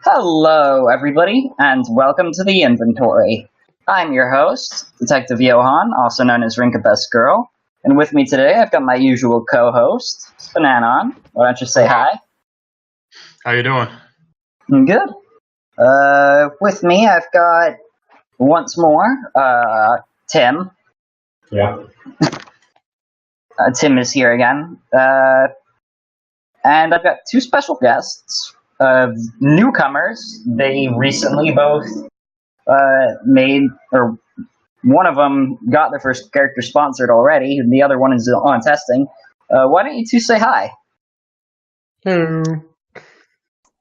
Hello, everybody, and welcome to the inventory. I'm your host, Detective Johan, also known as Rinka Best Girl, and with me today I've got my usual co-host, SPNatI. Why don't you say hi? How you doing? I'm good. With me I've got, once more, Tim. Yeah. Tim is here again. And I've got two special guests, newcomers. They recently both or one of them got their first character sponsored already, and the other one is on testing. Why don't you two say hi? Hello.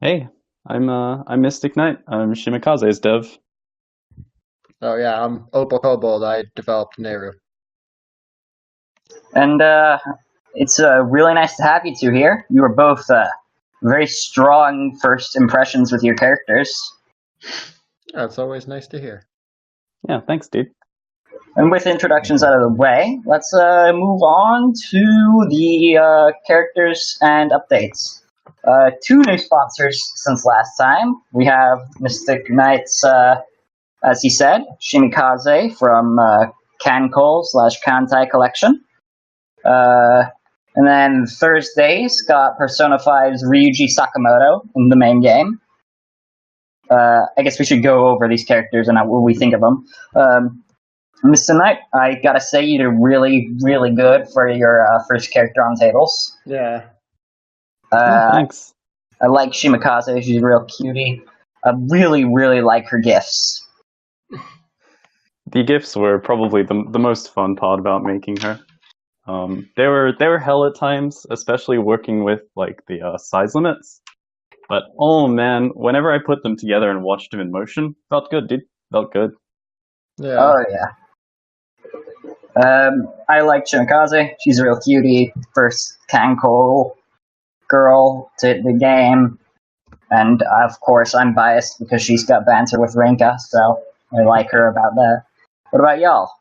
Hey, I'm Mystic Knight. I'm Shimikaze's dev. Oh yeah, I'm Opal Kobold. I developed Nehru. And it's really nice to have you two here. You were both very strong first impressions with your characters. That's always nice to hear. Yeah, thanks, dude. And with introductions out of the way, let's move on to the characters and updates. Two new sponsors since last time. We have Mystic Knight's, as he said, Shimikaze from Kankol/Kantai Collection. And then Thursdays got Persona 5's Ryuji Sakamoto in the main game. I guess we should go over these characters and what we think of them. Mr. Knight, I gotta say you did really, really good for your first character on tables. Yeah. Thanks. I like Shimikaze, she's a real cutie. I really, really like her gifts. The gifts were probably the most fun part about making her. They were hell at times, especially working with like the size limits. But oh man, whenever I put them together and watched them in motion, felt good, dude. Felt good. Yeah. Oh yeah. I like Shimikaze. She's a real cutie. First Kankol girl to the game, and of course I'm biased because she's got banter with Rinka, so I like her about that. What about y'all?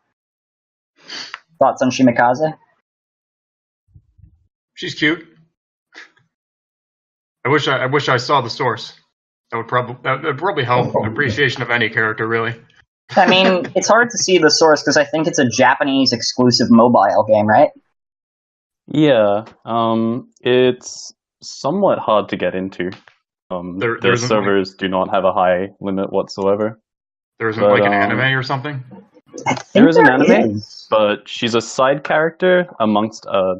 Thoughts on Shimikaze? She's cute. I wish I saw the source. That would probably help appreciation of any character, really. I mean, it's hard to see the source because I think it's a Japanese exclusive mobile game, right? Yeah. It's somewhat hard to get into. Their servers do not have a high limit whatsoever. There isn't like an anime or something? There is an anime, but she's a side character amongst a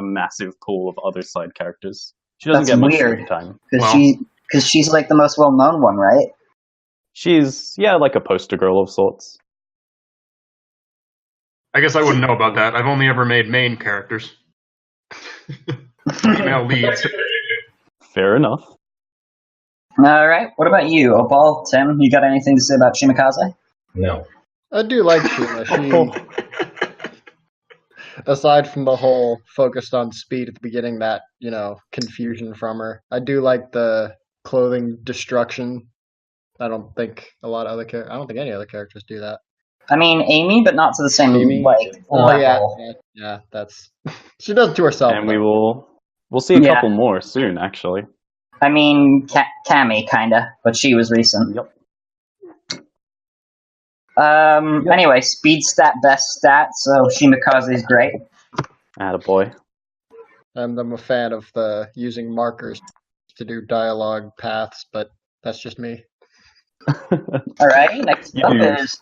massive pool of other side characters. She doesn't get much screen time. Because she's like the most well-known one, right? She's, like a poster girl of sorts. I guess I wouldn't know about that. I've only ever made main characters. Female leads. Fair enough. Alright, what about you, Opal? Tim, you got anything to say about Shimikaze? No. I do like Shima. She, aside from the whole focused on speed at the beginning, that, confusion from her. I do like the clothing destruction. I don't think any other characters do that. I mean, Amy, but not to the same level. Yeah, that's she does it to herself. And we'll see a couple more soon, actually. I mean, Cammy, kinda, but she was recent. Yep. Anyway, speed stat, best stat, so Shimikaze is great. Attaboy. And I'm a fan of the using markers to do dialogue paths, but that's just me. Alrighty, next up is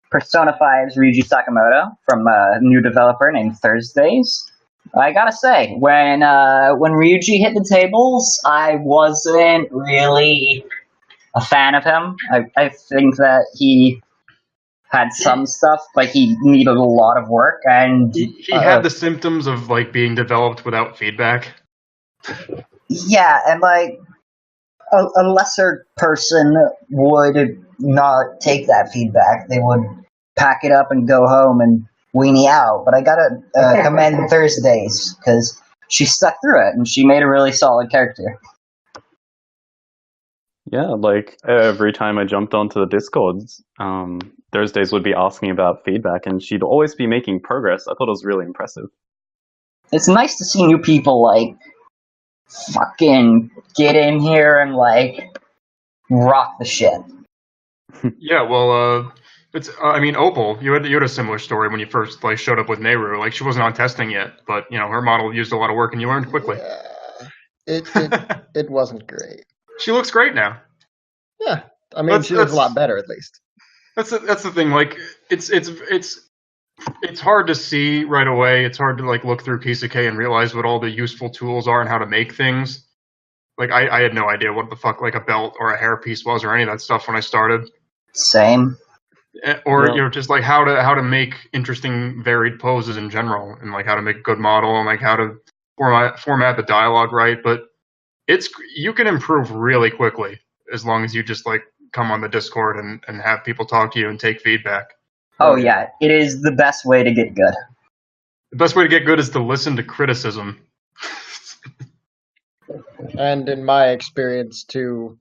Persona 5's Ryuji Sakamoto from a new developer named Thursdays. I gotta say, when Ryuji hit the tables, I wasn't really a fan of him. I think that he had some stuff, but he needed a lot of work, and he had the symptoms of like being developed without feedback. Yeah, and like a lesser person would not take that feedback. They would pack it up and go home and weenie out. But I gotta commend Thursdays because she stuck through it and she made a really solid character. Yeah, like every time I jumped onto the Discords, Thursdays would be asking about feedback, and she'd always be making progress. I thought it was really impressive. It's nice to see new people like fucking get in here and like rock the shit. Yeah, well, it's. I mean, Opal, you had a similar story when you first like showed up with Nehru. Like she wasn't on testing yet, but you know her model used a lot of work and you learned quickly. Yeah, it wasn't great. She looks great now. Yeah, I mean she looks a lot better at least. That's the thing. Like it's hard to see right away. It's hard to like look through Kisake and realize what all the useful tools are and how to make things. Like I had no idea what the fuck like a belt or a hairpiece was or any of that stuff when I started. Same. Or you know, just like how to make interesting varied poses in general, and like how to make a good model, and like how to format the dialogue right. But you can improve really quickly as long as you just like come on the Discord and have people talk to you and take feedback. Oh yeah, it is the best way to get good. The best way to get good is to listen to criticism. And in my experience to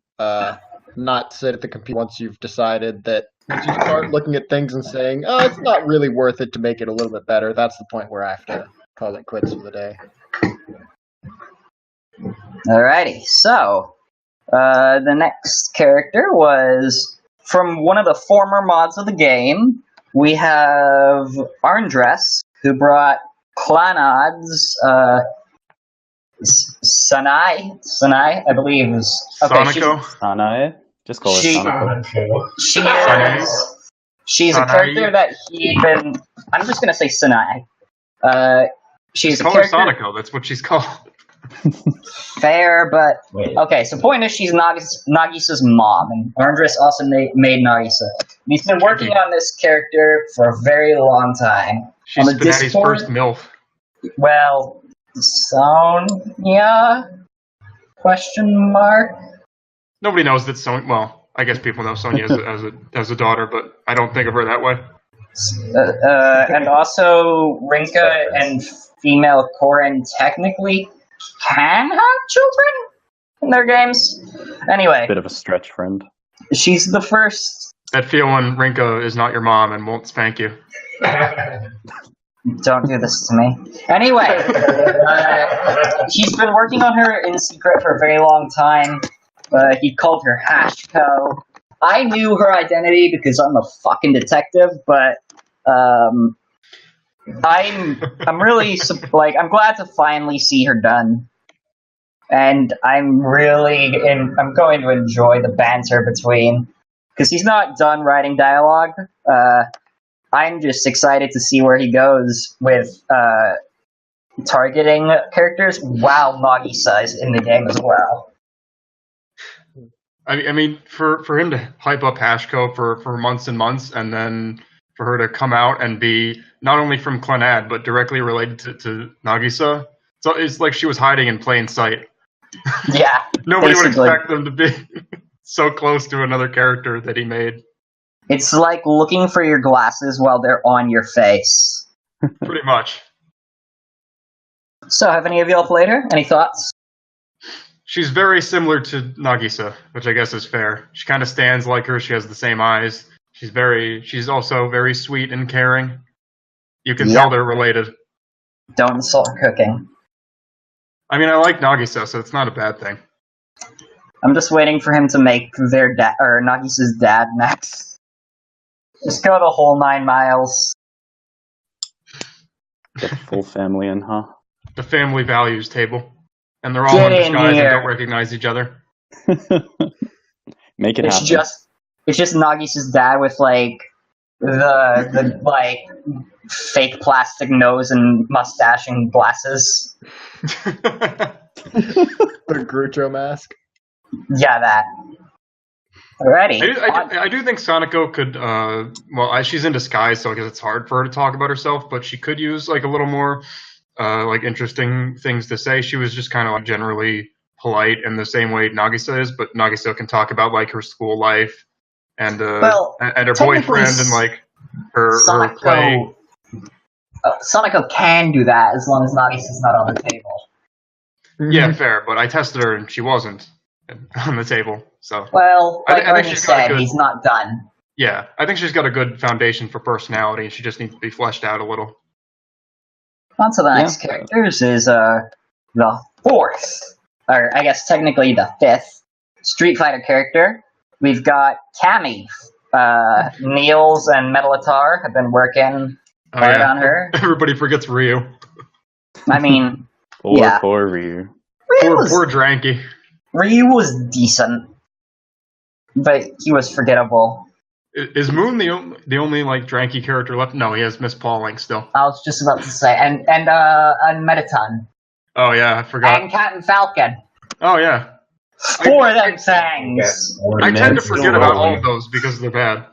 not sit at the computer once you've decided that once you start looking at things and saying, oh, it's not really worth it to make it a little bit better, that's the point where I have to call it quits for the day. Alrighty, so the next character was from one of the former mods of the game. We have Arndress, who brought Clanod's Sanai, I believe is okay. Sonico? Sanai? Just call her Sonico. She's a character that he'd been. I'm just gonna say Sanai. She's a call her character. Sonico. That's what she's called. Fair, but okay. So point is, she's Nagisa's mom, and Arndress also made Nagisa. He's been working on this character for a very long time. She's SPNatI's first MILF. Well, Sonia? Question mark. Nobody knows that Sonia. Well, I guess people know Sonia as a daughter, but I don't think of her that way. And also, Rinka and female Korin technically can have children in their games. Anyway, Bit of a stretch, friend. she's the first. That feeling Rinka is not your mom and won't spank you. Don't do this to me. Anyway, he's been working on her in secret for a very long time. He called her Hashko. I knew her identity because I'm a fucking detective, but I'm really like I'm glad to finally see her done, and I'm going to enjoy the banter between because he's not done writing dialogue. I'm just excited to see where he goes with targeting characters while Nagisa is in the game as well. I mean, for him to hype up Hashko for months and months, and then for her to come out and be not only from Clanad, but directly related to Nagisa, so it's like she was hiding in plain sight. Yeah. Nobody basically would expect them to be so close to another character that he made. It's like looking for your glasses while they're on your face. Pretty much. So, have any of y'all played her? Any thoughts? She's very similar to Nagisa, which I guess is fair. She kind of stands like her. She has the same eyes. She's also very sweet and caring. You can tell they're related. Don't insult her cooking. I mean, I like Nagisa, so it's not a bad thing. I'm just waiting for him to make their dad or Nagisa's dad next. Just go the whole 9 miles. Get the full family in, huh? The family values table. And they're all in disguise and don't recognize each other. Make it happen. It's just Nagisa's dad with like the like fake plastic nose and mustache and glasses. The Groucho mask. Yeah, that. Alrighty. I do think Sonico could. She's in disguise, so I guess it's hard for her to talk about herself. But she could use like a little more, like interesting things to say. She was just kind of like generally polite in the same way Nagisa is, but Nagisa can talk about like her school life and her boyfriend and like her play. Sonico can do that as long as Nagisa's not on the table. Yeah, fair. But I tested her and she wasn't on the table. So like I think Ernie said, he's not done. Yeah, I think she's got a good foundation for personality. She just needs to be fleshed out a little. On to the next characters is the fourth or I guess technically the 5th Street Fighter character. We've got Cammy. Niels and Metalatar have been working hard on her. Everybody forgets Ryu. I mean, Poor Ryu. Poor Dranky. Ryu was decent, but he was forgettable. Is Moon the only like Dranky character left? No, he has Miss Pauling still. I was just about to say, and Mettaton. Oh yeah, I forgot. And Cat and Falcon. Oh yeah. 4 of them things. I tend to forget about all of those because they're bad.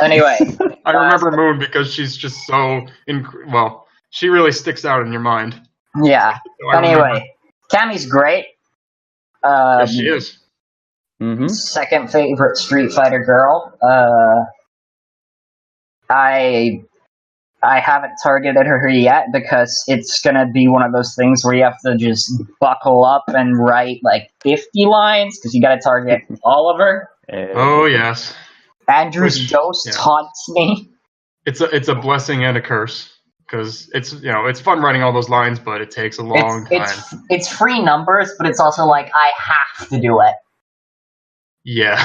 Anyway. I remember Moon because she's just so she really sticks out in your mind. Yeah. So anyway, Cammy's great. Yes, she is. Mm-hmm. Second favorite Street Fighter girl. I haven't targeted her yet because it's gonna be one of those things where you have to just buckle up and write like 50 lines because you gotta target all of her. Oh yes. Andrew's ghost taunts me. It's a blessing and a curse because it's fun writing all those lines, but it takes a long time. It's free numbers, but it's also like I have to do it. Yeah.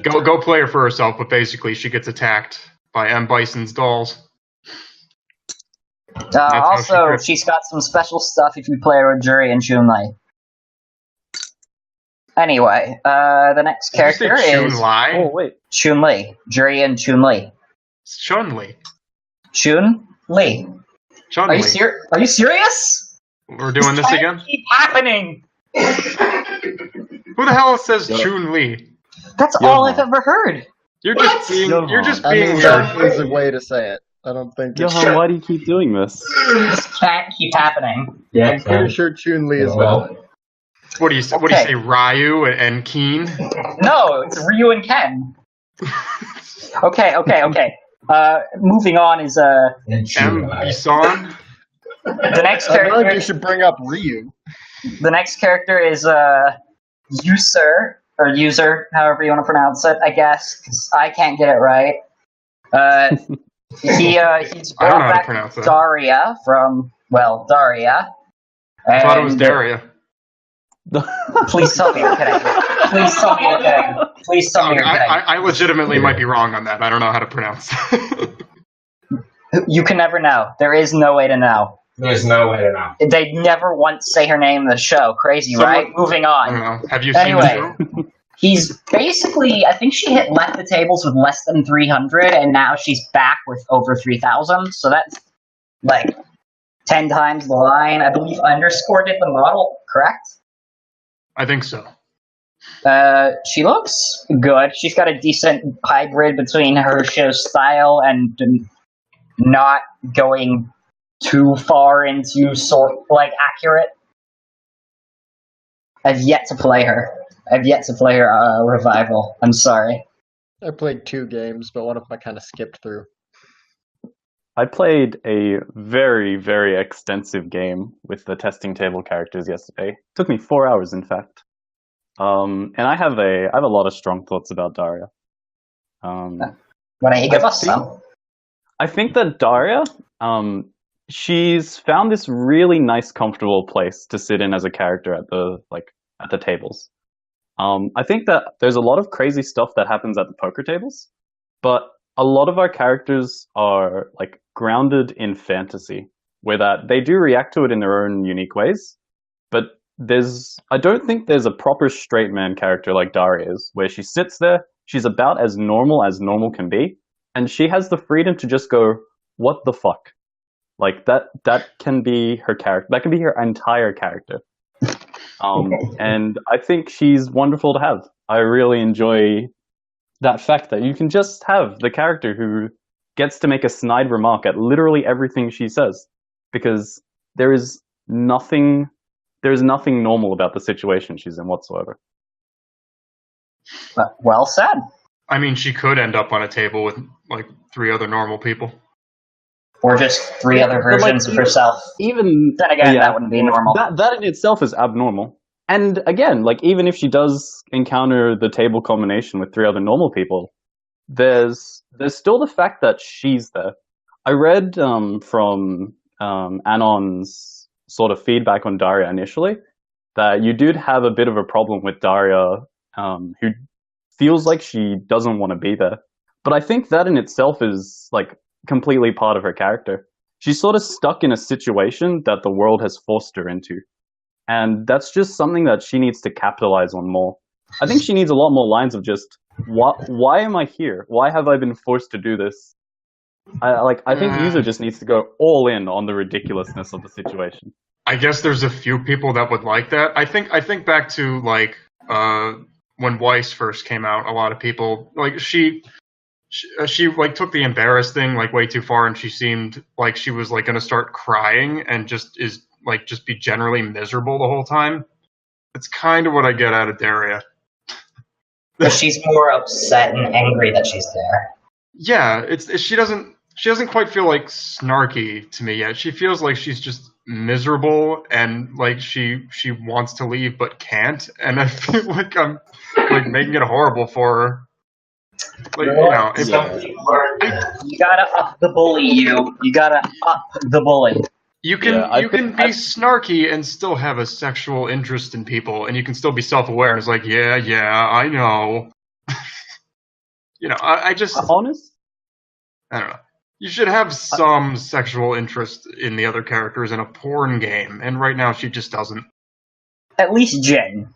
Go play her for herself, but basically she gets attacked by M. Bison's dolls. Also, she's got some special stuff if you play her with Jury and Chun-Li. Anyway, the next character is Chun-Li? Oh wait, Chun-Li. Jury and Chun-Li. Chun-Li. Chun-Li. Chun-Li. Are you serious? We're doing this again? Keep happening. Who the hell says Chun-Li? That's all I've ever heard. You're just being weird. That is a way to say it. I don't think it's Johan, why do you keep doing this? This can't keep happening. Yeah, I'm pretty sure Chun-Li is valid. What do you say? What do you say? Ryu and Keen? No, it's Ryu and Ken. Okay. Moving on is M. Bison. The next I feel like character. you should bring up Ryu. The next character is User, however you want to pronounce it, I guess, because I can't get it right. He's brought back Daria from Daria. I thought it was Daria. Please tell me you're kidding. Please tell me you're kidding. Please tell me you're kidding. I legitimately might be wrong on that. I don't know how to pronounce. You can never know. There is no way to know. There's no way to know. They never once say her name in the show. Crazy, right? Moving on. I don't know. Have you seen the show? He's basically, I think she left the tables with less than 300, and now she's back with over 3,000. So that's like 10 times the line. I believe Underscore did the model, correct? I think so. She looks good. She's got a decent hybrid between her show style and not going too far into accurate. I've yet to play her Revival. I'm sorry. I played 2 games, but one of them I kind of skipped through. I played a very, very extensive game with the testing table characters yesterday. It took me 4 hours, in fact. And I have a lot of strong thoughts about Daria. Why don't you give us some? I think that Daria, she's found this really nice, comfortable place to sit in as a character at the tables. I think that there's a lot of crazy stuff that happens at the poker tables, but a lot of our characters are grounded in fantasy, where that they do react to it in their own unique ways. But I don't think there's a proper straight man character like Daria is, where she sits there, she's about as normal can be, and she has the freedom to just go, what the fuck? That can be her character. That can be her entire character. And I think she's wonderful to have. I really enjoy that fact that you can just have the character who gets to make a snide remark at literally everything she says, because there is nothing normal about the situation she's in whatsoever. Well said. I mean, she could end up on a table with 3 other normal people. Or just 3 other versions of herself. Even then again, that wouldn't be normal. That in itself is abnormal. And again, even if she does encounter the table combination with 3 other normal people, there's still the fact that she's there. I read from Anon's sort of feedback on Daria initially, that you did have a bit of a problem with Daria, who feels like she doesn't want to be there. But I think that in itself is like completely part of her character. She's sort of stuck in a situation that the world has forced her into. And that's just something that she needs to capitalize on more. I think she needs a lot more lines of just, why am I here? Why have I been forced to do this? I think Yuzo just needs to go all in on the ridiculousness of the situation. I guess there's a few people that would like that. I think back to like when Weiss first came out, a lot of people like she like took the embarrassed thing like way too far, and she seemed like she was like gonna start crying and just be generally miserable the whole time. It's kind of what I get out of Daria. But she's more upset and angry that she's there. Yeah, she doesn't quite feel like snarky to me yet. She feels like she's just miserable and like she wants to leave but can't, and I feel like I'm like making it horrible for her. Like, you gotta up the bully. You gotta up the bully. You can be snarky and still have a sexual interest in people, and you can still be self-aware. And it's like, yeah, I know. I just honest. I don't know. You should have some sexual interest in the other characters in a porn game, and right now she just doesn't. At least Jin.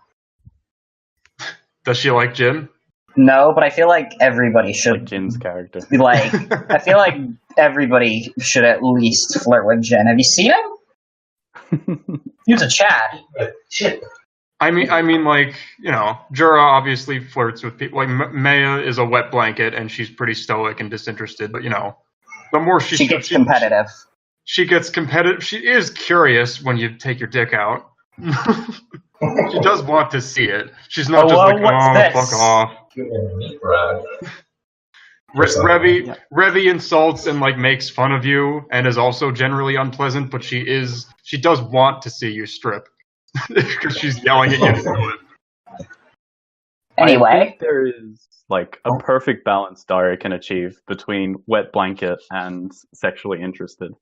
Does she like Jin? No, but I feel like everybody should. Like Jin's character. Like, I feel like everybody should at least flirt with Jin. Have you seen him? He's a Chad. Shit. I mean, like, Jura obviously flirts with people. Like, Maya is a wet blanket, and she's pretty stoic and disinterested. But the more she gets competitive. She gets competitive. She is curious when you take your dick out. She does want to see it. She's not just like, oh, fuck off. Revi insults and like makes fun of you and is also generally unpleasant, but she does want to see you strip because she's yelling at you to do it. Anyway, I think there is like a perfect balance Daria can achieve between wet blanket and sexually interested.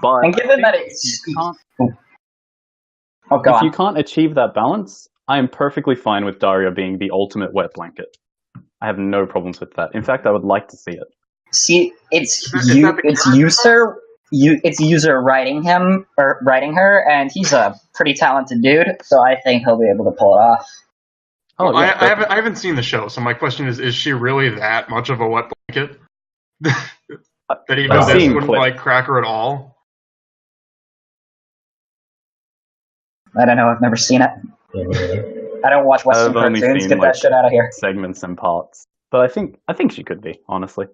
But and given that it's if you can't achieve that balance, I am perfectly fine with Daria being the ultimate wet blanket. I have no problems with that. In fact, I would like to see it. See, it's user writing him or writing her, and he's a pretty talented dude, so I think he'll be able to pull it off. Oh, yeah, I haven't seen the show, so my question is she really that much of a wet blanket? That even this wouldn't like crack her at all? I don't know. I've never seen it. I don't watch Western cartoons. Get that shit out of here. Segments and parts, but I think she could be, honestly.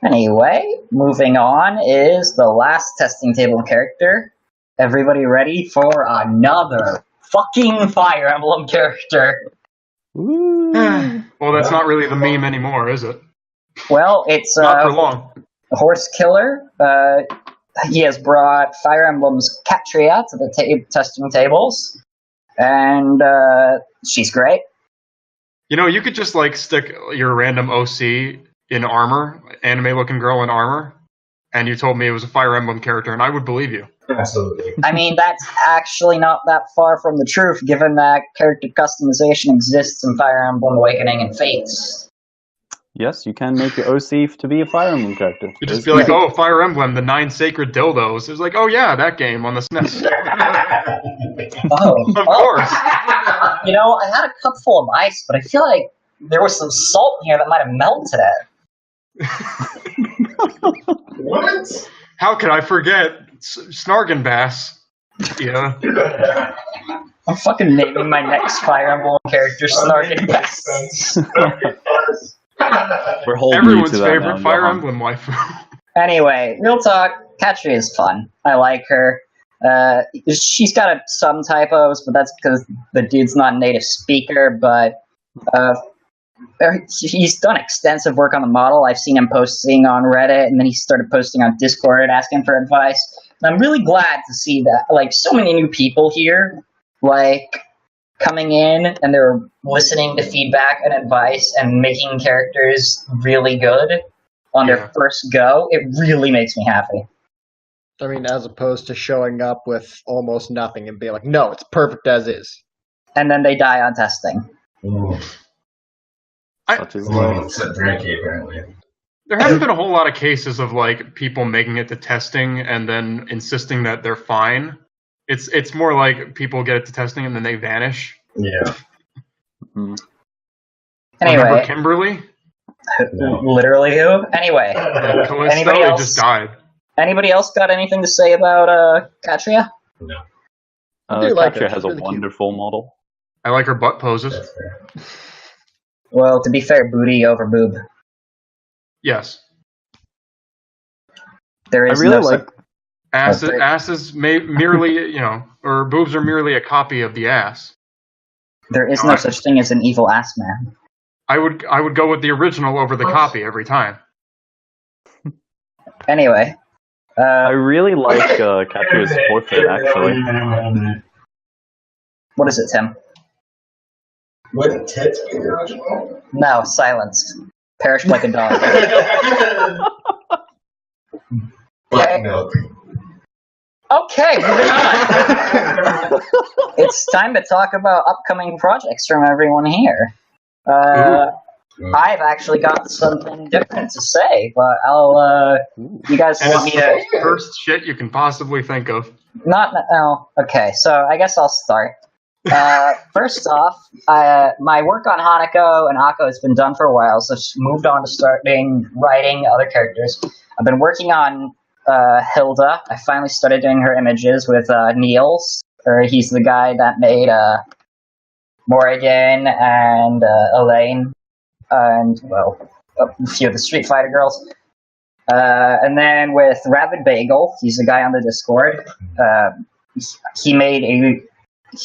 Anyway, moving on is the last testing table character. Everybody ready for another fucking Fire Emblem character? Well, that's not really the meme anymore, is it? Well, it's not for long. Horse Killer. He has brought Fire Emblem's Katria to the testing tables, and she's great. You could just like stick your random OC in armor, anime-looking girl in armor, and you told me it was a Fire Emblem character, and I would believe you. Absolutely. I mean, that's actually not that far from the truth, given that character customization exists in Fire Emblem Awakening and Fates. Yes, you can make your OC to be a Fire Emblem character. You just be like, oh, Fire Emblem, the 9 sacred dildos. It's like, oh yeah, that game on the SNES. Of course. I had a cup full of ice, but I feel like there was some salt in here that might have melted it. What? How could I forget Snargenbass? Yeah. I'm fucking naming my next Fire Emblem character Snargenbass. We're holding everyone's you to favorite now, Fire Johan. Emblem waifu. Anyway, real talk, Katria is fun. I like her. She's got some typos, but that's because the dude's not a native speaker, but he's done extensive work on the model. I've seen him posting on Reddit, and then he started posting on Discord asking for advice. And I'm really glad to see that, like, so many new people here, like, coming in, and they're listening to feedback and advice and making characters really good on their first go. It really makes me happy. I mean, as opposed to showing up with almost nothing and being like, no, it's perfect as is. And then they die on testing. Such is life. It's a drinky, apparently. There haven't been a whole lot of cases of like people making it to testing and then insisting that they're fine. It's more like people get it to testing and then they vanish. Yeah. Mm-hmm. Anyway, Remember Kimberly? No. literally who? Anyway, Callisto, Anybody he else? just died. anybody else got anything to say about Katria? No. I do like her. Katria She's has a really cute. wonderful model. I like her butt poses. That's fair. Well, to be fair, booty over boob. Yes. There I is really no like. Ass is merely, or boobs are merely a copy of the ass. there is no such thing as an evil ass man. I would go with the original over the copy every time. Anyway, I really like Katria's portrait, actually. what is it, Tim? Wouldn't tits be the original? No, silenced. Perished like a dog. Black milk. Okay, moving on. It's time to talk about upcoming projects from everyone here. I've actually got something different to say, but you guys And want me it's to... the first shit you can possibly think of. Okay, so I guess I'll start. First off, my work on Hanako and Akko has been done for a while, so I've moved on to starting writing other characters. I've been working on Hilda. I finally started doing her images with Niels, or he's the guy that made Morrigan and Elaine, and, well, a few of the Street Fighter girls. And then with Rabid Bagel, he's the guy on the Discord.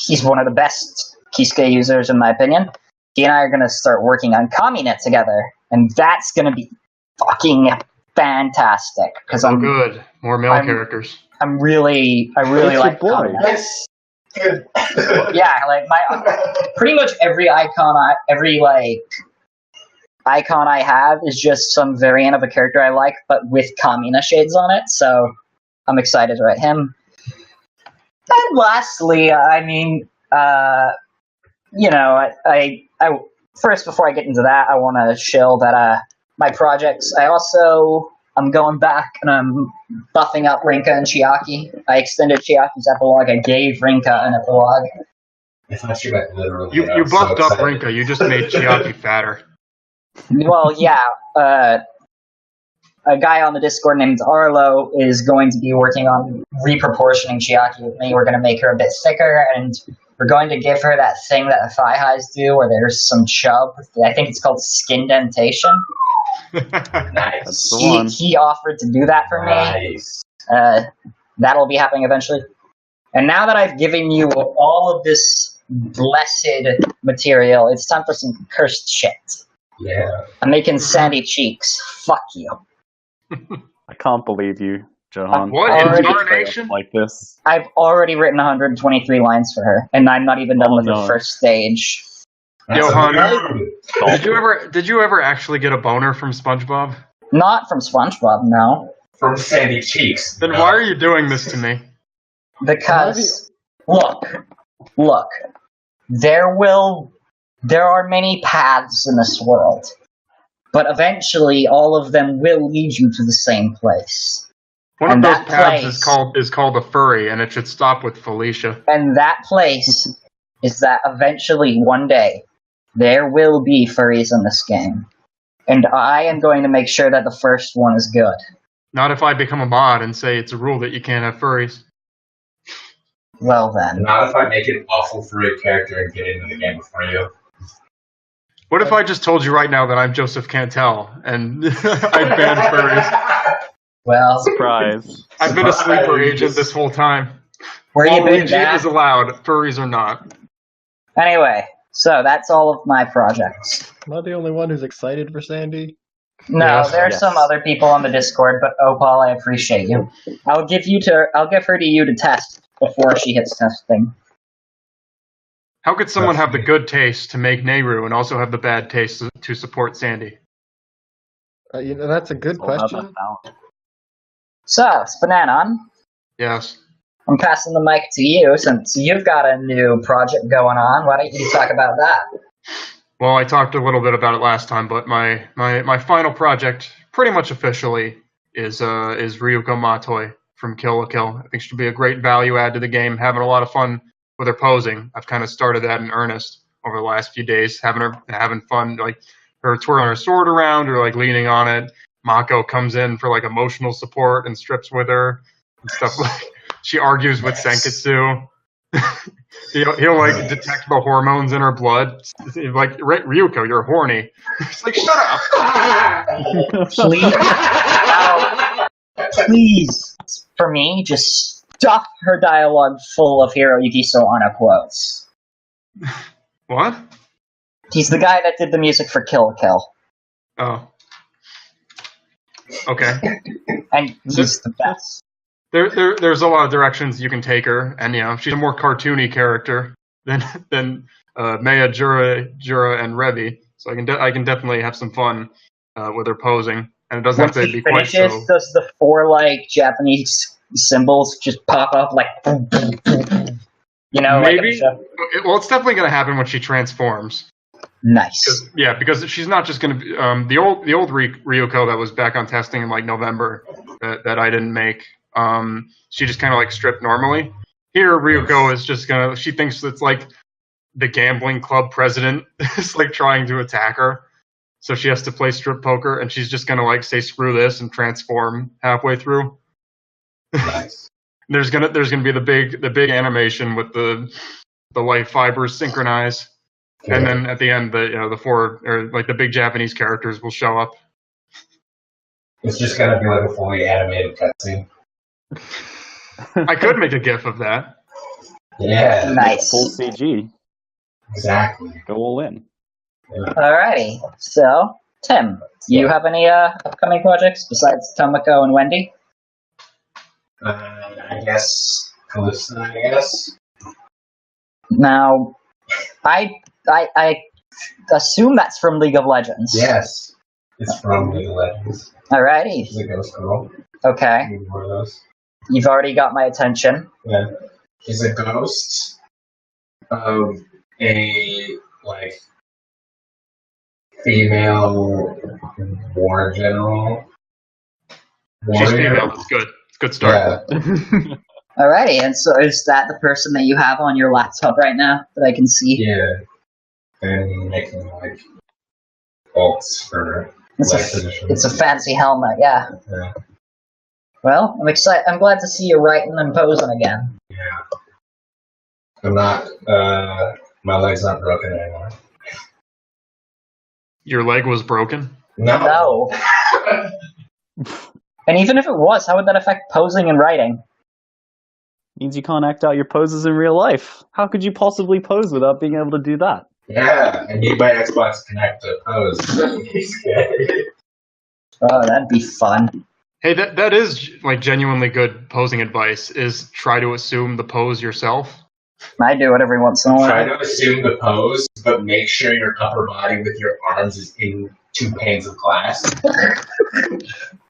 He's one of the best Kisuke users, in my opinion. He and I are going to start working on Kaminet together, and that's going to be fucking fantastic. Because I'm good. More male characters. I really like boy. Kaminet. That's good. Yeah, like pretty much every icon I have is just some variant of a character I like, but with Kamina shades on it. So I'm excited to write him. And lastly, first, before I get into that, I want to shill that my projects. I'm going back and I'm buffing up Rinka and Chiaki. I extended Chiaki's epilogue. I gave Rinka an epilogue. I thought you meant literally. You buffed up Rinka. You just made Chiaki fatter. Well, yeah. A guy on the Discord named Arlo is going to be working on reproportioning Chiaki with me. We're going to make her a bit thicker, and we're going to give her that thing that the thigh highs do, where there's some chub. I think it's called skin dentation. Nice. That's the one. He offered to do that for me. Nice. That'll be happening eventually. And now that I've given you all of this blessed material, it's time for some cursed shit. Yeah. I'm making sandy cheeks. Fuck you. I can't believe you, Johan. What Already incarnation? Like this. I've already written 123 lines for her, and I'm not even done with no. the first stage. Johan, That's did you ever actually get a boner from SpongeBob? Not from SpongeBob, no. from Sandy Cheeks. Then why are you doing this to me? Because, look, there are many paths in this world, but eventually all of them will lead you to the same place. One And of those that paths place- is called a furry, and it should stop with Felicia. And that place is that eventually, one day, there will be furries in this game. And I am going to make sure that the first one is good. Not if I become a mod and say it's a rule that you can't have furries. Well then. Not if I make an awful furry character and get into the game before you. What if I just told you right now that I'm Joseph Cantel and I banned furries? Well, Surprise. I've been a sleeper agent this whole time. where you been, Waluigi Dad? is allowed, furries are not. Anyway, so that's all of my projects. Am I the only one who's excited for Sandy? No, Yes. there are Yes. some other people on the Discord, but Opal, I appreciate you. I'll give her to you to test before she hits testing. How could someone have the good taste to make Nehru and also have the bad taste to support Sandy? That's a good All about question. that balance. So, SPNatI, Yes. I'm passing the mic to you since you've got a new project going on. Why don't you talk about that? Well, I talked a little bit about it last time, but my final project, pretty much officially, is Ryuko Matoi from Kill la Kill. I think she'll be a great value add to the game. Having a lot of fun with her posing. I've kind of started that in earnest over the last few days, having fun, like her twirling her sword around or like leaning on it. Mako comes in for like emotional support and strips with her and stuff like. She argues with Senketsu. He'll like detect the hormones in her blood. Like, Ryuko, you're horny. It's like, shut up. Please, please, for me, just stuff her dialogue full of Hiroyuki Soano quotes. What? He's the guy that did the music for Kill la Kill. Oh. Okay. And he's the best. There's a lot of directions you can take her, and she's a more cartoony character than Maya, Jura, and Revi. So I can definitely have some fun with her posing, and it doesn't have to be quite so. Does the 4 like Japanese symbols just pop up like? Maybe. Like Well, it's definitely going to happen when she transforms. Nice. Because she's not just going to be the old Ryuko that was back on testing in like November that I didn't make. She just kind of like stripped normally. Here, Ryuko is just she thinks it's like the gambling club president is like trying to attack her. So she has to play strip poker, and she's just gonna like say screw this and transform halfway through. Nice. There's gonna be the big animation with the light fibers synchronize, and then at the end the 4 or like the big Japanese characters will show up. It's just gonna be like a fully animated cutscene. I could make a GIF of that. Yeah. Nice. Full CG. Exactly. Go all in. Yeah. Alrighty. So, Tim, do you have any upcoming projects besides Tomoko and Wendy? I guess Calista. I guess. Now, I assume that's from League of Legends. Yes. It's from League of Legends. Alrighty. She's a ghost girl. Okay. Need more of those. You've already got my attention. Yeah. She's a ghost of a like female war general. She's Warrior. female. That's good. It's a good start. Yeah. Alrighty, and so is that the person that you have on your laptop right now that I can see? Yeah. And making like bolts for It's a fancy helmet, yeah. Yeah. Well, I'm excited. I'm glad to see you writing and posing again. Yeah. I'm not. My leg's not broken anymore. Your leg was broken? No. And even if it was, how would that affect posing and writing? Means you can't act out your poses in real life. How could you possibly pose without being able to do that? Yeah, I need my Xbox Connect to pose. Oh, that'd be fun. Hey, that is like genuinely good posing advice. Is try to assume the pose yourself. I do it every once in a while. Try to assume the pose, but make sure your upper body with your arms is in 2 panes of glass.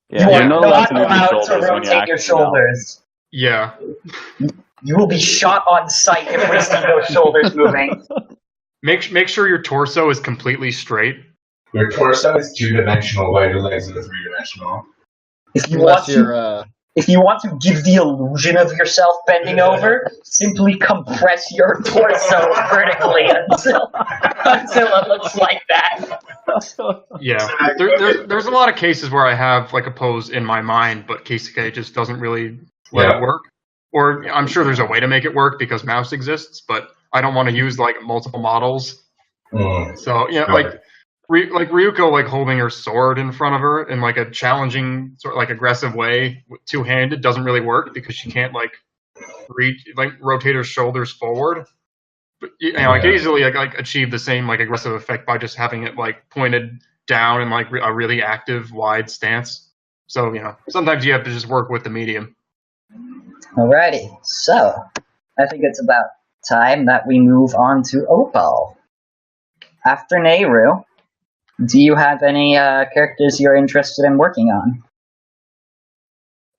Yeah, You you're are not allowed to move your shoulders when you're rotate your acting shoulders. Yeah. You will be shot on sight if we see those shoulders moving. Make sure your torso is completely straight. Your torso is 2-dimensional, while your legs are 3-dimensional. If you Unless want to, if you want to give the illusion of yourself bending over, simply compress your torso vertically until it looks like that. Yeah. There's a lot of cases where I have like a pose in my mind, but Keisuke just doesn't really let it work. Or I'm sure there's a way to make it work because mouse exists, but I don't want to use like multiple models. So like Ryuko like holding her sword in front of her in like a challenging sort of like aggressive way, two-handed, doesn't really work because she can't like rotate her shoulders forward. But I can easily like achieve the same like aggressive effect by just having it like pointed down in like a really active wide stance. So sometimes you have to just work with the medium. Alrighty, so I think it's about time that we move on to Opal. After Nehru, do you have any characters you're interested in working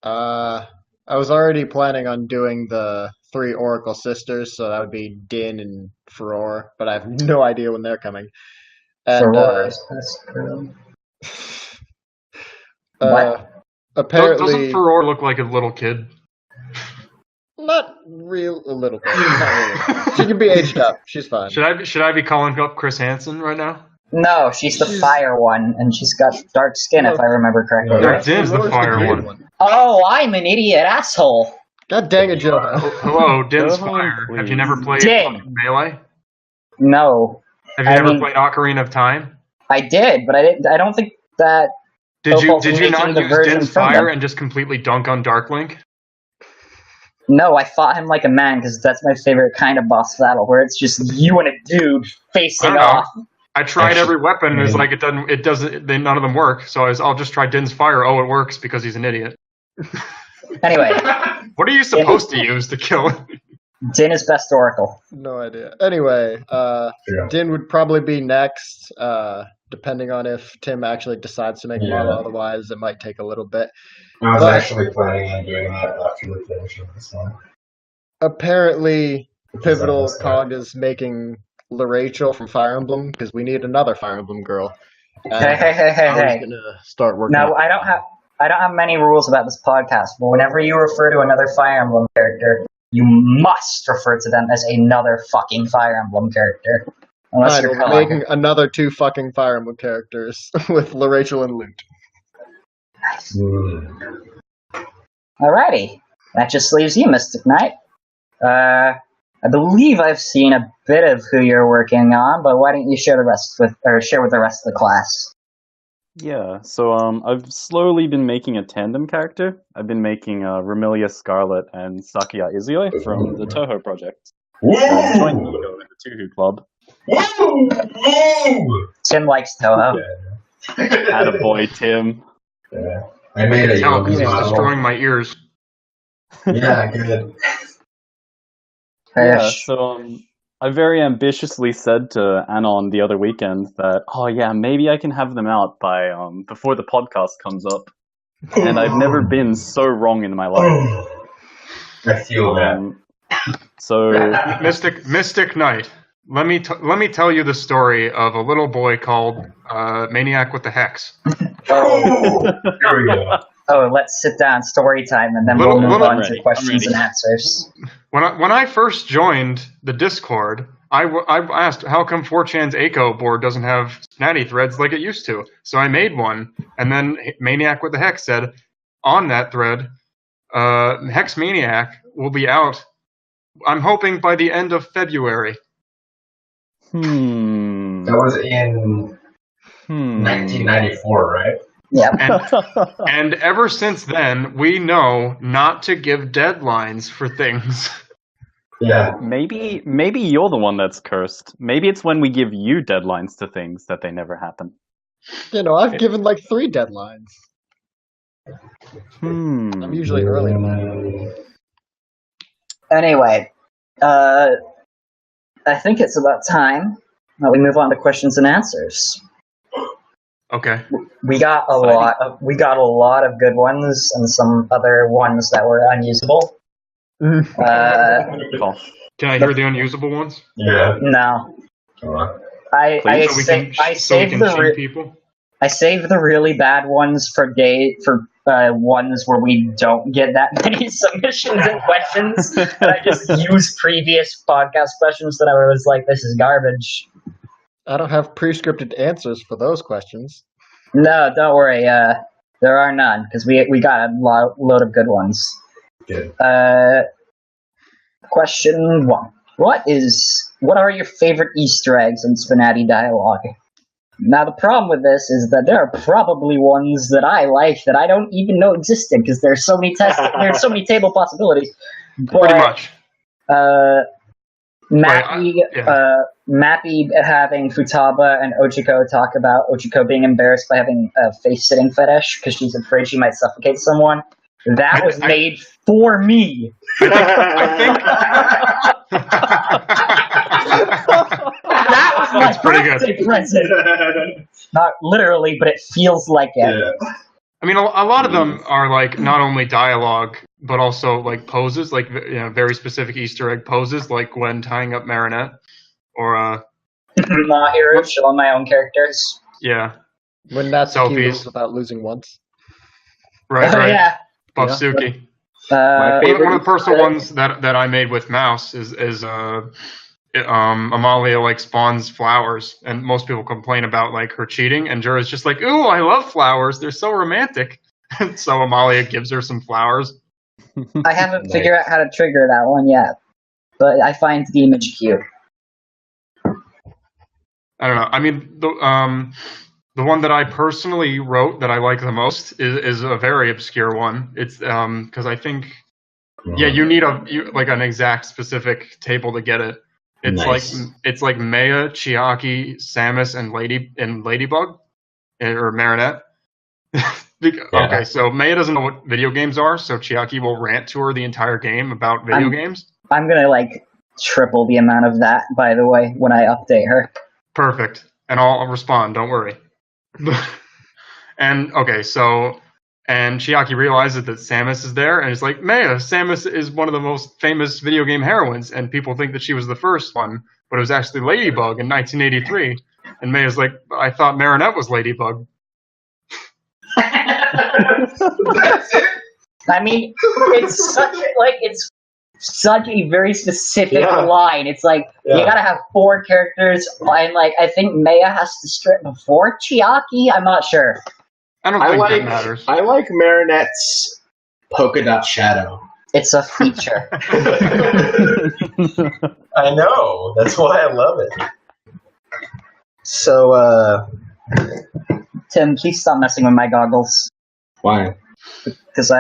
on? I was already planning on doing the 3 Oracle sisters, so that would be Din and Furore, but I have no idea when they're coming. And What? apparently, Doesn't Furore look like a little kid? not real a little bit. Not really. She can be aged up. She's fine. Should I be calling up Chris Hansen right now? No, she's the fire one, and she's got dark skin, if I remember correctly. No, Right? Din's the fire one. Oh, I'm an idiot asshole. God dang it, Joe. Hello, Din's Go home, fire. Have you please. never played Din. Melee? No, Have you I never mean- played Ocarina of Time? I did, but I didn't. I don't think that. Did you Opal's not making the use version Din's from fire them. and just completely dunk on Darklink? No, I fought him like a man because that's my favorite kind of boss battle, where it's just you and a dude facing I know. off. I tried Actually, every weapon and it's yeah. like it doesn't none of them work. So I'll just try Din's fire. Oh, it works because he's an idiot. Anyway, What are you supposed to use to kill him? Din is best Oracle. No idea. Anyway, Din would probably be next, depending on if Tim actually decides to make a model. Otherwise, it might take a little bit. I was But- actually planning on doing that after we finish this one. Apparently, Pivotal Because Cog is making LaRachel from Fire Emblem because we need another Fire Emblem girl. And Hey. I was gonna start working. No, on I don't have many rules about this podcast, but whenever you refer to another Fire Emblem character, you must refer to them as another fucking Fire Emblem character. Unless Fine, you're we're calling. making another 2 fucking Fire Emblem characters with LaRachel and Lute. Alrighty. That just leaves you, Mystic Knight. I believe I've seen a bit of who you're working on, but why don't you share with the rest of the class? Yeah, so I've slowly been making a tandem character. I've been making Remilia Scarlet and Sakuya Izuyoi from the Toho project. I joined Nico in the Tuhu Club. Tim likes Toho. Attaboy, Tim. Yeah. I made a No, yogi because he's model. destroying my ears. Yeah, good. Yeah, so I very ambitiously said to Anon the other weekend that, oh yeah, maybe I can have them out by before the podcast comes up. And I've never been so wrong in my life. I feel that. So Mystic Knight. Let me tell you the story of a little boy called Maniac with the Hex. Here we go. Oh, let's sit down, story time, and then Little- we'll move little- on I'm to ready, questions I'm and answers. When I first joined the Discord, I asked how come 4chan's ACO board doesn't have SPNatI threads like it used to. So I made one, and then Maniac with the Hex said on that thread, Hex Maniac will be out. I'm hoping by the end of February. That was in 1994, right? Yeah. And ever since then, we know not to give deadlines for things. Yeah. maybe you're the one that's cursed. Maybe it's when we give you deadlines to things that they never happen. You know, I've given like 3 deadlines. I'm usually early on that. Anyway, I think it's about time that we move on to questions and answers. Okay. We got a lot of good ones and some other ones that were unusable. Cool. Can I hear the unusable ones? Yeah. No, Come on. I So we can saved shame people? I saved the really bad ones for ones where we don't get that many submissions and questions. And I just use previous podcast questions that I was like, this is garbage. I don't have pre-scripted answers for those questions. No, don't worry. There are none because we got a load of good ones. Good. Question 1: What are your favorite Easter eggs in SPNatI dialogue? Now the problem with this is that there are probably ones that I like that I don't even know existed because there's so many there's so many table possibilities. But, Pretty much. Mappy having Futaba and Ochiko talk about Ochiko being embarrassed by having a face-sitting fetish because she's afraid she might suffocate someone. That was made for me. That was my birthday present. Not literally, but it feels like it. Yeah. I mean, a lot of them are like not only dialogue but also like poses, like very specific Easter egg poses, like when tying up Marinette, or My heroes, showing my own characters. yeah, When Natsuki Selfies. loses without losing once. right, Oh right. yeah. Buffsuki. My One of the personal ones that I made with Mouse is Amalia like spawns flowers, and most people complain about like her cheating, and Jura's just like, ooh, I love flowers, they're so romantic. And so Amalia gives her some flowers. I haven't figured out how to trigger that one yet, but I find the image cute. I don't know. I mean, the one that I personally wrote that I like the most is a very obscure one. It's because I think you need like an exact specific table to get it. It's like Maya, Chiaki, Samus, and Ladybug or Marinette. Okay, so Maya doesn't know what video games are, so Chiaki will rant to her the entire game about video games. I'm gonna like triple the amount of that, by the way, when I update her. Perfect, and I'll respond. Don't worry. And okay, and Chiaki realizes that Samus is there, and is like, Maya, Samus is one of the most famous video game heroines, and people think that she was the first one, but it was actually Ladybug in 1983. And Maya's like, I thought Marinette was Ladybug. I mean, it's such a very specific line. It's like you gotta have 4 characters, and like I think Maya has to strip before Chiaki. I'm not sure. I don't think that matters. I like Marinette's polka dot shadow. It's a feature. I know. That's why I love it. So, Tim, please stop messing with my goggles. Why? Because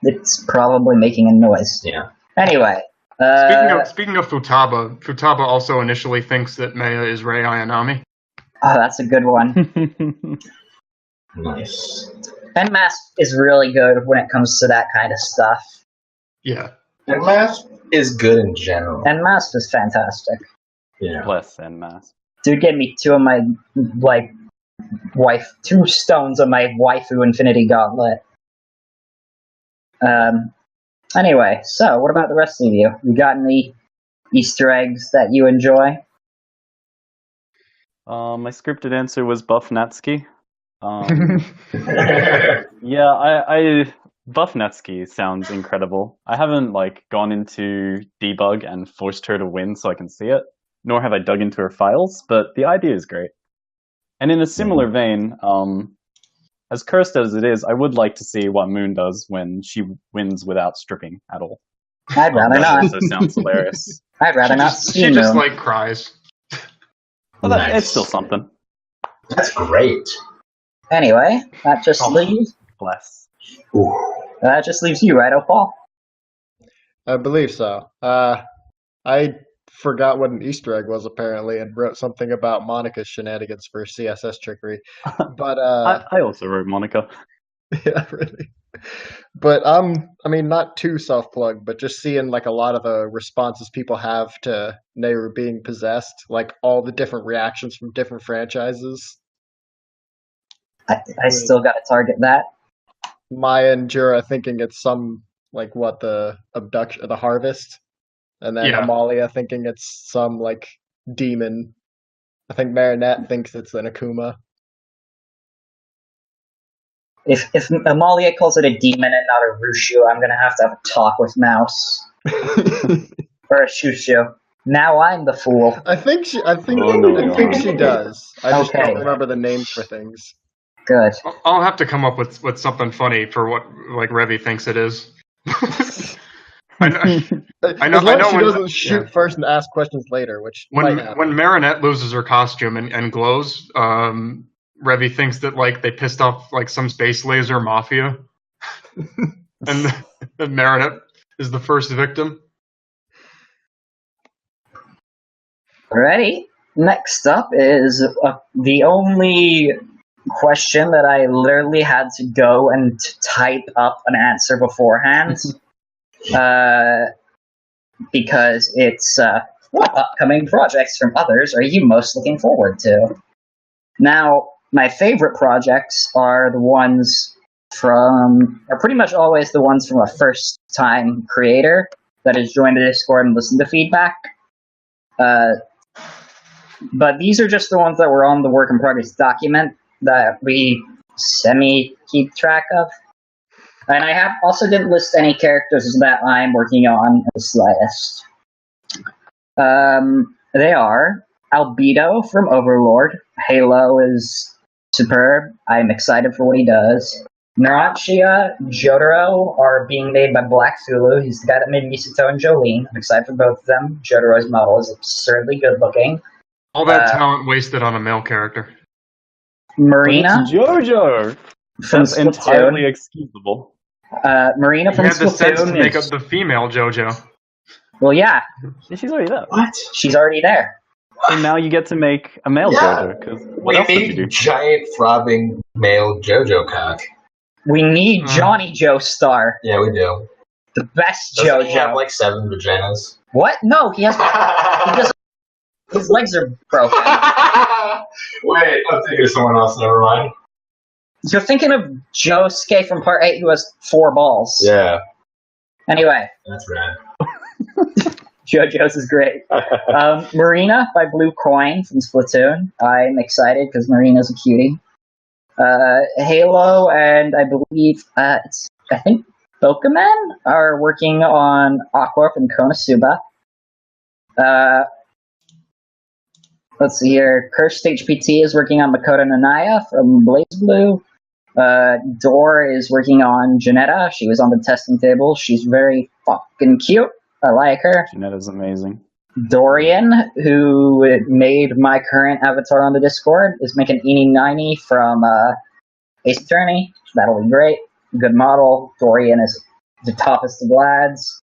it's probably making a noise. Yeah. Anyway. Speaking of Futaba also initially thinks that Maya is Rei Ayanami. Oh, that's a good one. Nice. And Mask is really good when it comes to that kind of stuff. Yeah. And Mask is good in general. And Mask is fantastic. Yeah. Bless and Mask. Dude gave me 2 of my, 2 stones of my waifu Infinity Gauntlet. Anyway, so what about the rest of you? You got any Easter eggs that you enjoy? My scripted answer was Buff Natsuki. Yeah, I Buff Natsuki sounds incredible. I haven't gone into debug and forced her to win so I can see it, nor have I dug into her files, but the idea is great. And in a similar vein, as cursed as it is, I would like to see what Moon does when she wins without stripping at all. I'd rather not. Also sounds hilarious. I'd rather not see She just Moon. cries. Well, it's still something. That's great. Anyway, that just leaves. Bless. That just leaves you, right, Opal? I believe so. I forgot what an Easter egg was apparently, and wrote something about Monica's shenanigans for CSS trickery. But I also wrote Monica. yeah, really. But not too self-plugged, but just seeing a lot of the responses people have to Nehru being possessed, all the different reactions from different franchises. I still got to target that. Maya and Jura thinking it's some the abduction, the harvest, and then Amalia thinking it's some demon. I think Marinette thinks it's an Akuma. If Amalia calls it a demon and not a Rushu, I'm gonna have a talk with Mouse or a Shushu. Now I'm the fool. I think she does. I just don't remember the names for things. Good. I'll have to come up with something funny for what Revy thinks it is. I know. She doesn't shoot first and ask questions later, which when Marinette loses her costume and glows, Revy thinks that they pissed off some space laser mafia, and that Marinette is the first victim. Alrighty. Next up is the only question that I literally had to go and type up an answer beforehand. Because it's what upcoming projects from others are you most looking forward to? Now, my favorite projects are the ones are pretty much always the ones from a first-time creator that has joined the Discord and listened to feedback. But these are just the ones that were on the work in progress document that we semi-keep track of. And I also didn't list any characters that I'm working on as list. They are Albedo from Overlord. Halo is superb. I'm excited for what he does. Narantia, Jotaro are being made by Black Zulu. He's the guy that made Misato and Jolene. I'm excited for both of them. Jotaro's model is absurdly good looking. All that talent wasted on a male character. Marina. JoJo. That's entirely excusable. Marina from You had the sense to Splatoon make up the female JoJo. Well, yeah. She's already there. What? She's already there. And now you get to make a male JoJo. Because what else would you do? Giant throbbing male JoJo cock. We need Johnny Joestar. Yeah, we do. The best Doesn't JoJo. he have like 7 vaginas? What? No, he has. His legs are broken. Wait, I'm thinking of someone else. Never mind. You're thinking of Josuke from Part 8 who has 4 balls. Yeah, Anyway, that's rad. JoJo's is great. Marina by Blue Coin from Splatoon. I'm excited because Marina's a cutie. Halo and I believe I think Pokemon are working on Aqua from Konosuba. Let's see here. Cursed HPT is working on Makoto Nanaya from BlazBlue. Dor is working on Janetta. She was on the testing table. She's very fucking cute. I like her. Janetta's amazing. Dorian, who made my current avatar on the Discord, is making Eenie from Ace Attorney. That'll be great. Good model. Dorian is the toughest of lads.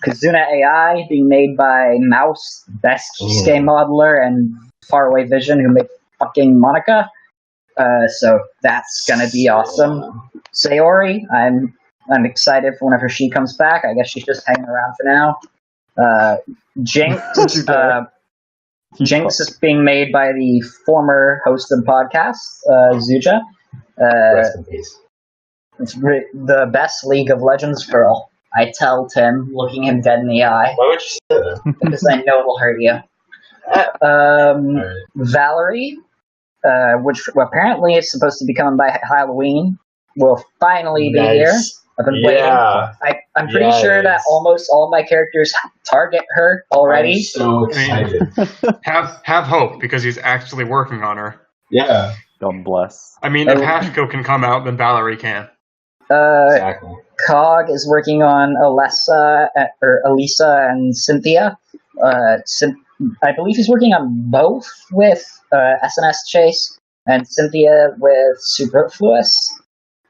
Kazuna AI being made by Mouse, best Kisuke modeler, and Faraway Vision, who made fucking Monica. So that's gonna be awesome. Sayori, I'm excited for whenever she comes back. I guess she's just hanging around for now. Jinx, Jinx is being made by the former host of the podcast, Zuja. Rest in peace. It's the best League of Legends girl. I tell Tim, looking him dead in the eye, Why would you say that? because I know it'll hurt you. Alright. Valerie, which apparently is supposed to be coming by Halloween, will finally be here. I've been waiting. Yeah. I'm pretty sure that almost all my characters target her already. I'm so excited. Have hope, because he's actually working on her. Yeah. God bless. I mean, if Hashiko can come out, then Valerie can. Exactly. Cog is working on Elisa and Cynthia. I believe he's working on both with SNS Chase and Cynthia with Superfluous.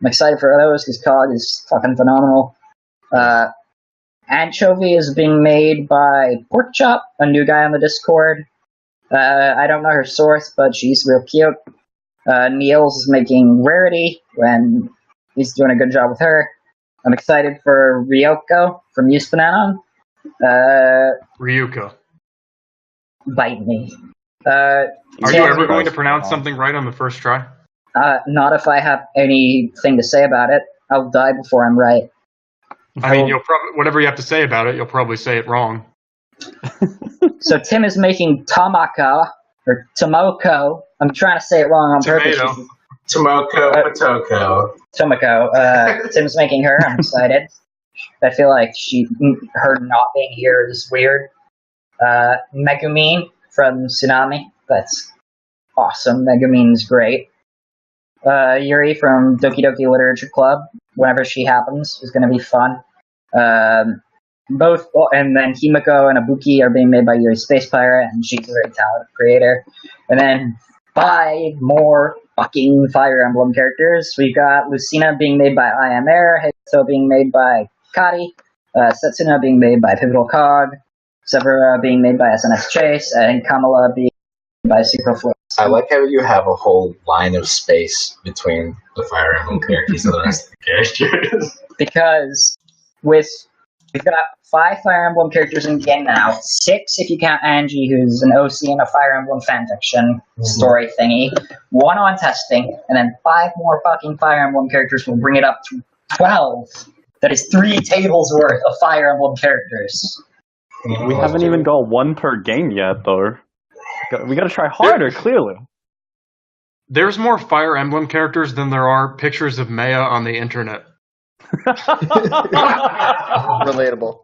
I'm excited for those because Cog is fucking phenomenal. Anchovy is being made by Porkchop, a new guy on the Discord. I don't know her source, but she's real cute. Niels is making Rarity, and he's doing a good job with her. I'm excited for Ryoko from SPNatI. Ryuko. Bite me. Are you ever going to pronounce something right on the first try? Not if I have anything to say about it. I'll die before I'm right. I mean, you'll probably whatever you have to say about it, you'll probably say it wrong. So Tim is making Tomoko. I'm trying to say it wrong on purpose. Tomoko Potoko. Tomoko. Tim's making her. I'm excited. I feel like her not being here is weird. Megumin from Tsunami. That's awesome. Megumin's great. Yuri from Doki Doki Literature Club. Whenever she happens, is going to be fun. And then Himiko and Ibuki are being made by Yuri Space Pirate, and she's a very talented creator. And then 5 more fucking Fire Emblem characters. We've got Lucina being made by I Am Air, Hayato being made by Kari, Setsuna being made by Pivotal Cog, Severa being made by SNS Chase, and Kamala being made by Superfluous. I like how you have a whole line of space between the Fire Emblem characters and the rest of the characters. Because with We've got 5 Fire Emblem characters in the game now. 6 if you count Angie, who's an OC in a Fire Emblem fanfiction story thingy. 1 on testing, and then 5 more fucking Fire Emblem characters will bring it up to 12. That is 3 tables worth of Fire Emblem characters. We haven't even got 1 per game yet, though. We gotta try harder, clearly. There's more Fire Emblem characters than there are pictures of Maya on the internet. Relatable.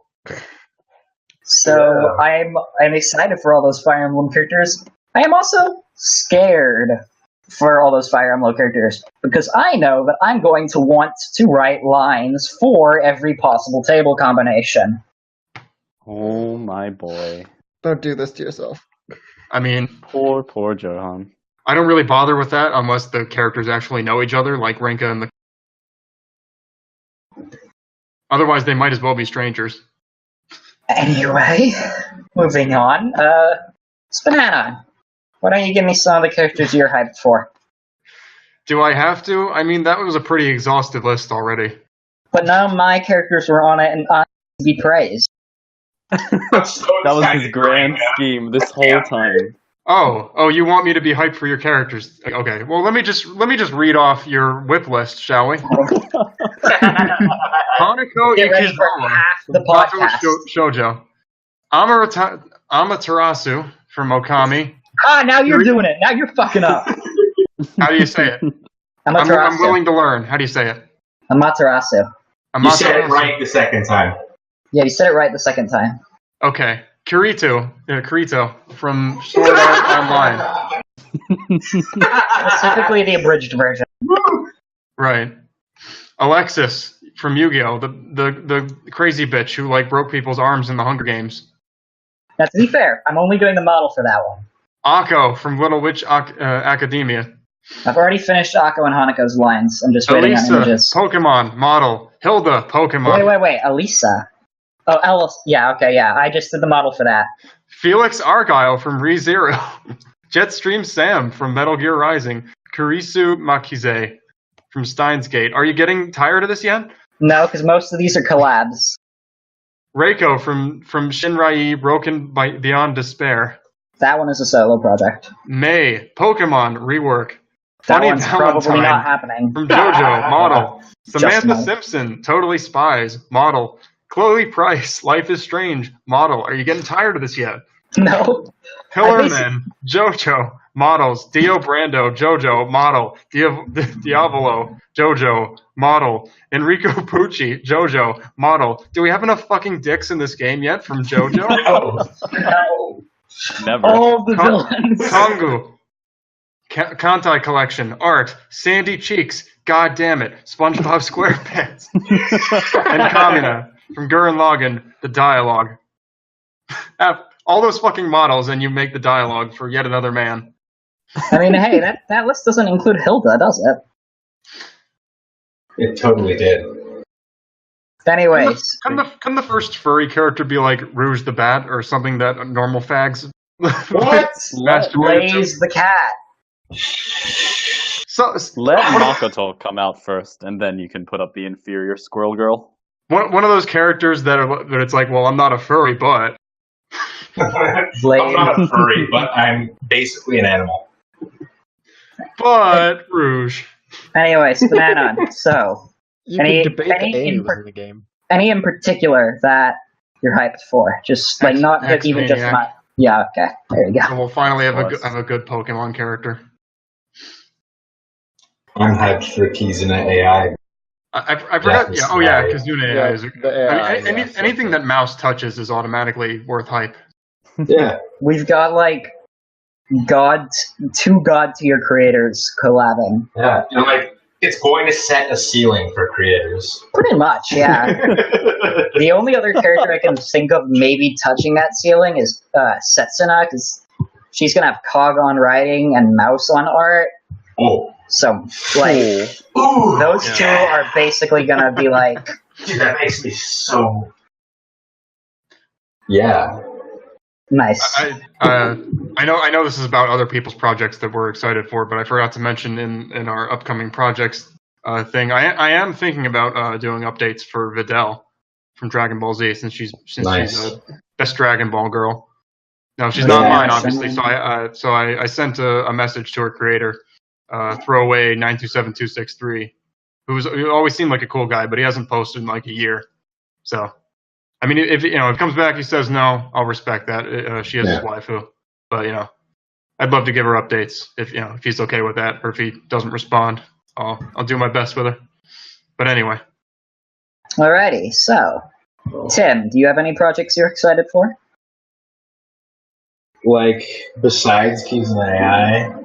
So I'm excited for all those Fire Emblem characters. I am also scared for all those Fire Emblem characters because I know that I'm going to want to write lines for every possible table combination. Oh my boy. Don't do this to yourself. I mean, Poor Johan. I don't really bother with that unless the characters actually know each other, like Rinka and the... Otherwise, they might as well be strangers. Anyway, moving on. SPNatI, why don't you give me some of the characters you're hyped for? Do I have to? I mean, that was a pretty exhaustive list already. But none of my characters were on it, and I to be praised. That was his grand scheme this whole time. Oh, you want me to be hyped for your characters? Okay, well let me just read off your whip list, shall we? Hanako Get ready for Ikizawa, half the Bato podcast. Shoujo. Amaterasu from Okami. Ah, now you're doing it. Now you're fucking up. How do you say it? Amaterasu. I'm willing to learn. How do you say it? Amaterasu. You said it right the second time. Yeah, you said it right the second time. Okay. Kirito from Sword Art Online. Specifically the abridged version. Right. Alexis from Yu-Gi-Oh! The crazy bitch who like broke people's arms in the Hunger Games. Now, to be fair, I'm only doing the model for that one. Akko from Little Witch Academia. I've already finished Akko and Hanako's lines. I'm just waiting on Elisa, images. Pokemon model. Hilda, Pokemon. Wait. Elisa. Oh, Ellis. Yeah, okay, yeah. I just did the model for that. Felix Argyle from ReZero. Jetstream Sam from Metal Gear Rising. Kurisu Makize from Steins Gate. Are you getting tired of this yet? No, because most of these are collabs. Reiko from Shinrai Broken Beyond Despair. That one is a solo project. May, Pokemon rework. That Funny one's probably Valentine not happening. from JoJo, model. Samantha Just Simpson, Totally Spies, model. Chloe Price, Life is Strange, model. Are you getting tired of this yet? No. Hillerman, JoJo, models. Dio Brando, JoJo, model. Diavolo, JoJo, model. Enrico Pucci, JoJo, model. Do we have enough fucking dicks in this game yet from JoJo? No. Never. All the villains. Kongu. Kantai Collection, art, Sandy Cheeks, God damn it, SpongeBob SquarePants, and Kamina from Gurren Lagann, the dialogue. Have all those fucking models, and you make the dialogue for yet another man. I mean, hey, that list doesn't include Hilda, does it? It totally did. Anyways. Can the first furry character be like Rouge the Bat or something that normal fags? What? Blaze the cat. So, Let Makoto come out first, and then you can put up the inferior squirrel girl. one of those characters that it's like, well, I'm not a furry, but I'm not a furry, but I'm basically an animal. but Rouge. Anyways, SPNatI. So, You Any- could debate any the A in was in the game. any in particular that you're hyped for? Just like not even just X-Maniac. my. Yeah. Okay. There you go. And we'll finally have Of course. a good Pokemon character. I'm hyped for Kizuna AI. I forgot. Yeah, Yeah. Oh yeah, Kazuna AI Yeah, is. the AI, I mean, yeah, so anything good. that Mouse touches is automatically worth hype. Yeah. We've got like two god tier creators collabing. Yeah. And like, it's going to set a ceiling for creators. Pretty much, yeah. The only other character I can think of maybe touching that ceiling is Setsuna, because she's gonna have Cog on writing and Mouse on art. Oh. So, like, Ooh, those two are basically gonna be like, dude, that makes me so. Yeah. nice. I know this is about other people's projects that we're excited for, but I forgot to mention in our upcoming projects thing. I am thinking about doing updates for Videl from Dragon Ball Z since she's Nice. the best Dragon Ball girl. No, she's Yeah, not mine, sure. obviously. So I sent a message to her creator, throwaway 927263, who always seemed like a cool guy, but he hasn't posted in like a year. So, I mean, if it comes back, he says no, I'll respect that. She has his waifu, but I'd love to give her updates if he's okay with that, or if he doesn't respond, I'll do my best with her. But anyway. Alrighty, so Tim, do you have any projects you're excited for? Like, besides SPNatI,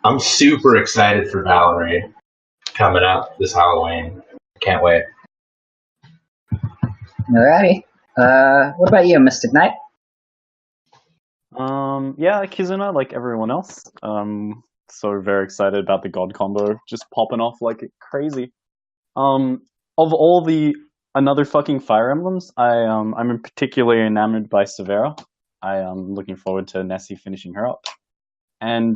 I'm super excited for Valorant coming up this Halloween. Can't wait. Alrighty. What about you, Mystic Knight? Yeah, Kizuna, like everyone else. So very excited about the God combo just popping off like crazy. Of all the another fucking Fire Emblems, I'm particularly enamored by Severa. I am looking forward to Nessie finishing her up. And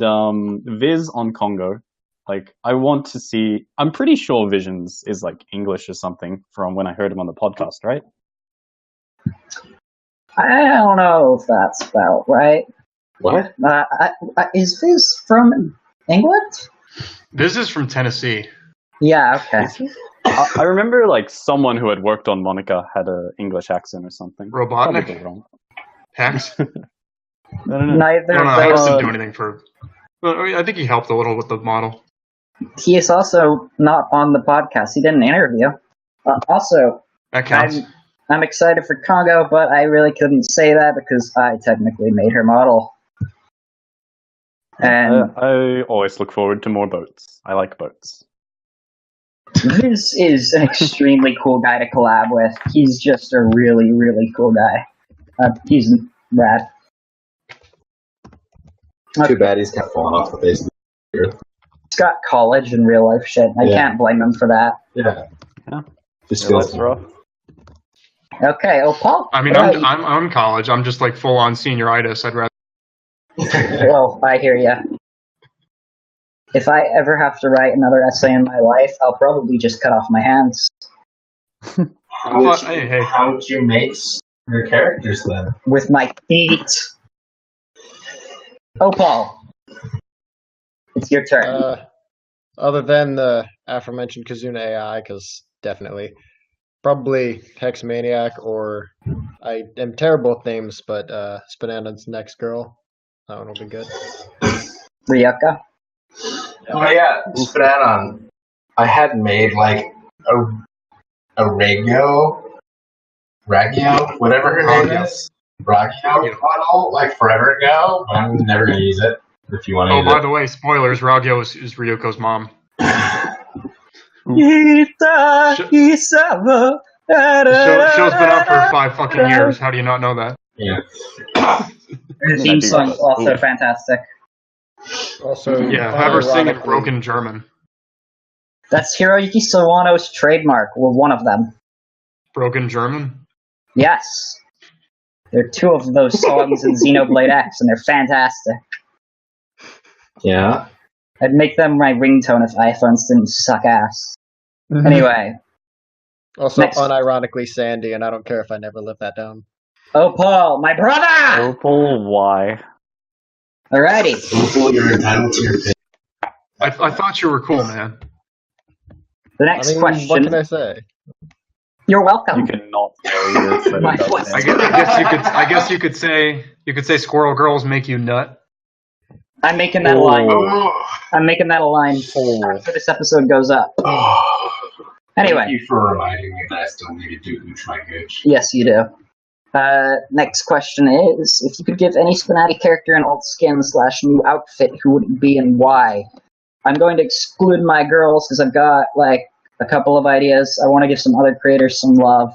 Viz on Congo. Like, I want to see. I'm pretty sure Visions is like English or something from when I heard him on the podcast, right? I don't know if that's about right. What? Is Viz from England? This is from Tennessee. Yeah, okay. I remember like someone who had worked on Monica had an English accent or something. Robotnik? Probably wrong. Hex? No. Neither No, of Hex those. didn't do anything for. Well, I think he helped a little with the model. He is also not on the podcast. He did an interview. Also, That counts. I'm excited for Congo, but I really couldn't say that because I technically made her model. And I always look forward to more boats. I like boats. Viz is an extremely cool guy to collab with. He's just a really, really cool guy. He's rad. Too bad he's kind of falling off the face of the earth. He's got college and real life shit. I can't blame him for that. Yeah. Just Yeah, feels that's rough. Okay, Paul. I mean, I'm college. I'm just like full on senioritis. I'd rather. Well, I hear ya. If I ever have to write another essay in my life, I'll probably just cut off my hands. How would you make your characters then? With my feet. Paul. It's your turn. Other than the aforementioned Kizuna AI, because definitely. Probably Hexmaniac, or I am terrible with names, but SPNatI's next girl. That one will be good. Ryuka. Oh yeah, SPNatI. I had made like a Regio, whatever her name is, Ragio model, like forever ago. But I'm never gonna use it. If you want to. Oh, by the way, spoilers. Ragyo is Ryuko's mom. The show's been up for 5 fucking years. How do you not know that? Yeah. The theme song is also fantastic. Also, Yeah, have her sing in broken German. That's Hiroyuki Sawano's trademark. Well, one of them. Broken German? Yes. There are 2 of those songs in Xenoblade X, and they're fantastic. Yeah. I'd make them my ringtone if iPhones didn't suck ass. Anyway. Also, Next. unironically Sandy, and I don't care if I never live that down. Paul, my brother! Opal, why? Alrighty. Opal, you're entitled to your pick. I thought you were cool, man. The next question. What can I say? You're welcome. You cannot say you're excited My about voice. Sandy. I guess you could say Squirrel Girls make you nut. I'm making that a line. Oh. I'm making that a line after this episode goes up. Oh. Anyway. Thank you for reminding me that I still need to do Gooch My Gooch. Yes, you do. Next question is, if you could give any SPNatI character an alt skin / new outfit, who would it be and why? I'm going to exclude my girls because I've got like a couple of ideas. I want to give some other creators some love.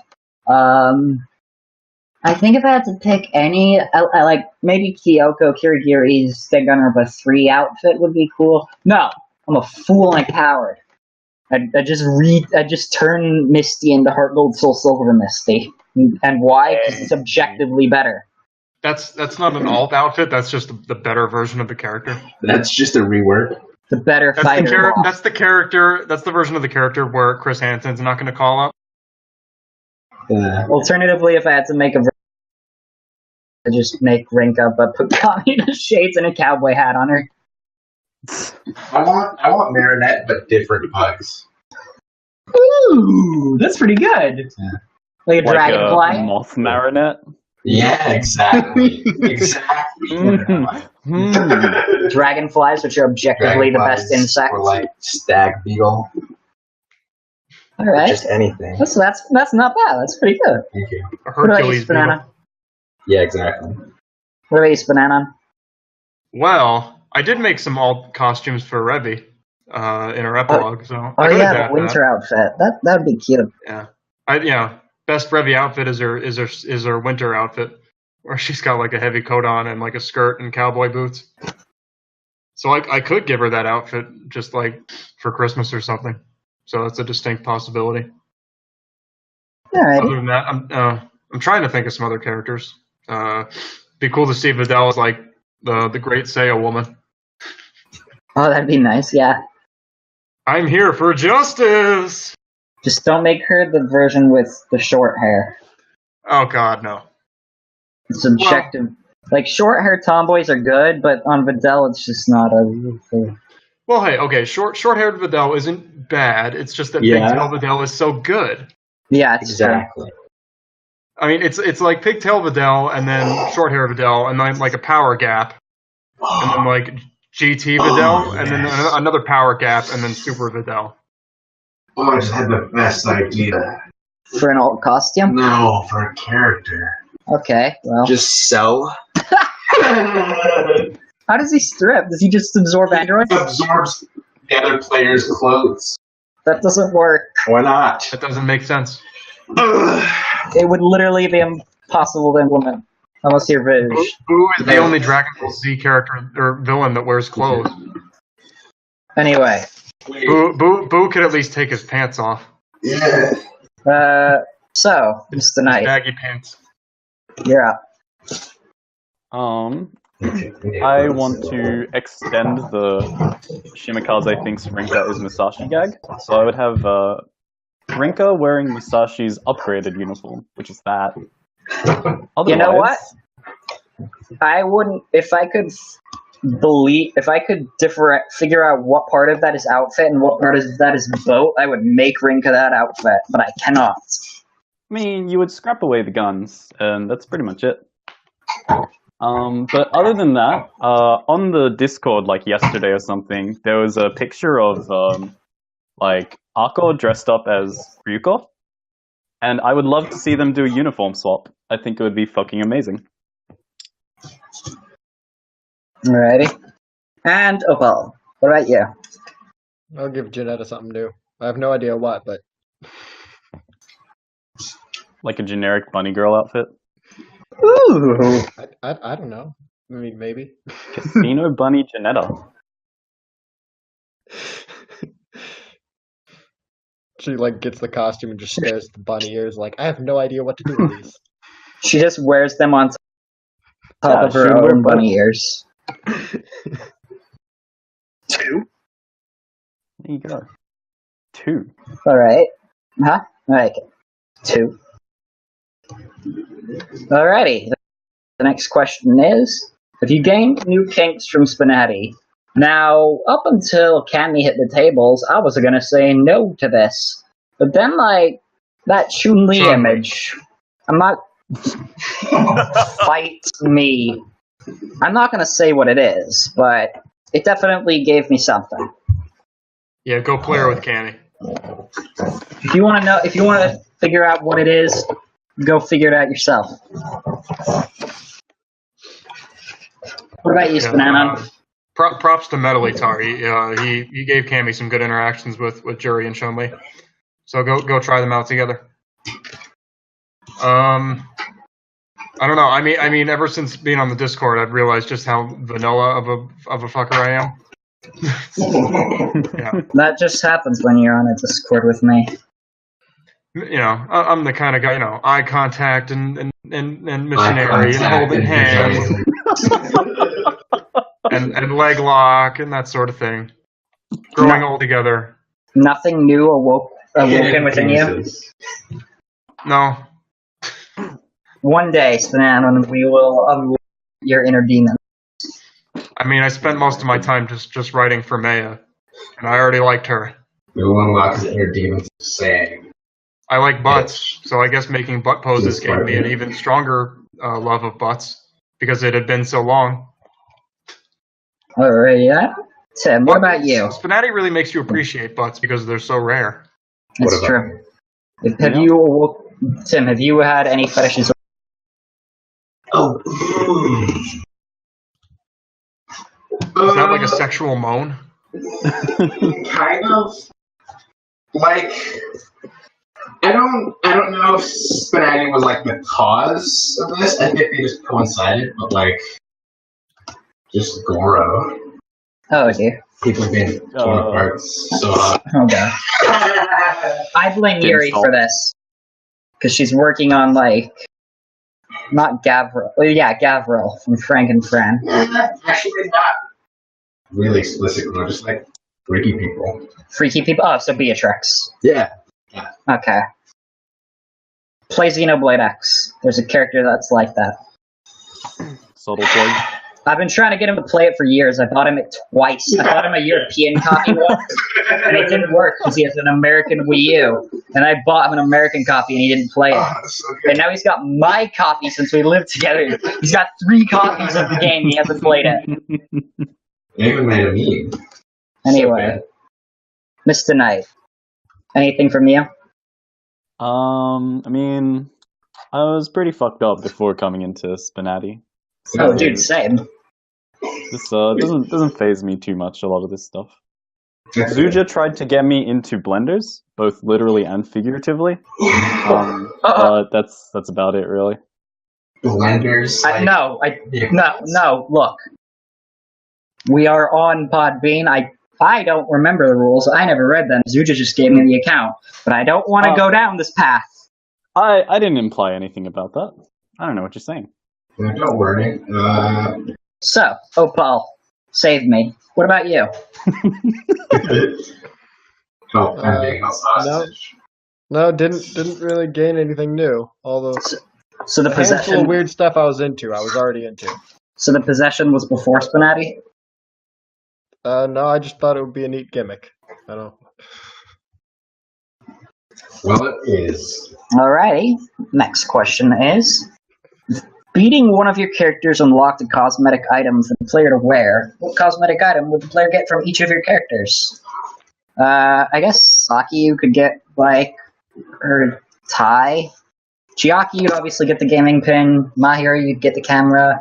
I think if I had to pick any, I like maybe Kyoko Kirigiri's Dead Gunner of a 3 outfit would be cool. No, I'm a fool and a coward. I just turn Misty into Heart Gold Soul Silver Misty. And why? Because it's objectively better. That's not an alt outfit. That's just the better version of the character. That's just a rework. the better fighter. That's the character. That's the version of the character where Chris Hansen's not going to call up. Yeah. Alternatively, if I had to make a I'd just make Rinka, but put Connie shades and a cowboy hat on her. I want Marinette, but different bugs. Ooh, that's pretty good. Yeah. Like a dragonfly? A moth Marinette? Yeah, exactly. Exactly. Dragonflies, which are objectively the best insects. Or like stag beetle. All right. Just anything. That's not bad. That's pretty good. Thank you. A What about you, Hercules Banana? beetle. Yeah, exactly. What about you, Banana? Well, I did make some alt costumes for Revy in our epilogue, so I Oh could yeah, adapt the winter outfit. That would be cute. that. Yeah, best Revy outfit is her winter outfit, where she's got like a heavy coat on and like a skirt and cowboy boots. So I could give her that outfit just like for Christmas or something. So that's a distinct possibility. All right. Other than that, I'm trying to think of some other characters. Be cool to see Videl as like the great Seiya woman. Oh, that'd be nice. Yeah. I'm here for justice. Just don't make her the version with the short hair. Oh God, no. It's subjective. Like short hair tomboys are good, but on Videl, it's just not a real thing. Well, hey, okay, short-haired Videl isn't bad. It's just that Yeah. Pigtail Videl is so good. Yeah, it's Exactly. I mean, it's like Pigtail Videl and then short-hair Videl and then like a power gap and then like GT Videl and then another power gap and then Super Videl. Oh, I just had the best idea. true. For an alt costume? No, for a character. Okay, well. Just sell. How does he strip? Does he just absorb androids? Absorbs the other player's clothes. That doesn't work. Why not? That doesn't make sense. It would literally be impossible to implement. Unless you're Rouge. Boo is the only Dragon Ball Z character or villain that wears clothes. Anyway. Boo could at least take his pants off. Yeah. So, Mr. Knight, Baggy pants. you're up. I want to extend the Shimikaze thinks Rinka is Musashi gag. So I would have Rinka wearing Musashi's upgraded uniform, which is that. Otherwise, You know what? I wouldn't, if I could figure out what part of that is outfit and what part of that is boat, I would make Rinka that outfit, but I cannot. I mean, you would scrap away the guns, and that's pretty much it. But other than that, on the Discord, like yesterday or something, there was a picture of, like, Ako dressed up as Ryuko. And I would love to see them do a uniform swap. I think it would be fucking amazing. Alrighty. And Opal, what about you? I'll give Janetta something new. I have no idea what, but Like a generic bunny girl outfit. Ooh. I don't know. I mean, maybe. Casino Bunny Janetta. She like gets the costume and just stares at the bunny ears like, I have no idea what to do with these. She just wears them on top Yeah, of her she would wear own bunny both. ears. 2? There you go. 2. Alright. Huh? I like it. 2. Alrighty. The next question is, have you gained new kinks from SPNatI? Now, up until Cammy hit the tables, I was gonna say no to this. But then, like, that Chun-Li Chun-Li. image, I'm not... Fight me. I'm not gonna say what it is, but it definitely gave me something. Yeah, go play her with Cammy. If you want to figure out what it is, go figure it out yourself. What about you, SPNatI? Props to Metal Atari. He gave Cammy some good interactions with Jury and Chun-Li. So go try them out together. I don't know. I mean, ever since being on the Discord, I've realized just how vanilla of a fucker I am. Yeah. That just happens when you're on a Discord with me. You know, I'm the kind of guy, you know, eye contact and missionary and holding hands and leg lock and that sort of thing. growing all together. Nothing new awoken within you? No. One day, SPNatI, we will unlock your inner demon. I mean, I spent most of my time just writing for Maya, and I already liked her. We will unlock his inner demons saying. I like butts, so I guess making butt poses gave me an even stronger love of butts, because it had been so long. Alright, yeah. Tim, what about you? SPNatI really makes you appreciate butts because they're so rare. That's true. Tim, have you had any fetishes? Oh. Is that like a sexual moan? Kind of. Like, I don't know if SPNatI was like the cause of this. I think they just coincided, but like, just Goro. Oh dear. People have been torn apart so hard. Oh god. I blame Yuri for this. Because she's working on, like, not Gavril. Well, yeah, Gavril from Frank and Fran. Actually, not really explicit, but just like freaky people. Freaky people? Oh, so Beatrix. Yeah. Okay. Play Xenoblade X. There's a character that's like that. Subtle plug. I've been trying to get him to play it for years. I bought him it twice. I bought him a European copy once, and it didn't work because he has an American Wii U. And I bought him an American copy, and he didn't play it. So And now he's got my copy since we lived together. He's got 3 copies of the game. He hasn't played it. Maybe made a meme. Anyway, Mr. Knight, anything from you? I mean, I was pretty fucked up before coming into SPNatI. Oh, dude, same. This doesn't faze me too much, a lot of this stuff. Zuja tried to get me into blenders, both literally and figuratively. But that's about it, really. Blenders. No, look. We are on Podbean. I don't remember the rules. I never read them. Zuja just gave me the account. But I don't want to go down this path. I didn't imply anything about that. I don't know what you're saying. Don't worry. So, Opal, save me. What about you? I'm being held hostage. No, didn't really gain anything new. Although So the a handful possession. of weird stuff I was already into. So the possession was before SPNatI? No, I just thought it would be a neat gimmick. I don't know. Well, it is. Alrighty. Next question is: beating one of your characters unlocked a cosmetic item for the player to wear. What cosmetic item would the player get from each of your characters? I guess Saki, you could get, like, her tie. Chiaki, you'd obviously get the gaming pin. Mahiro, you'd get the camera.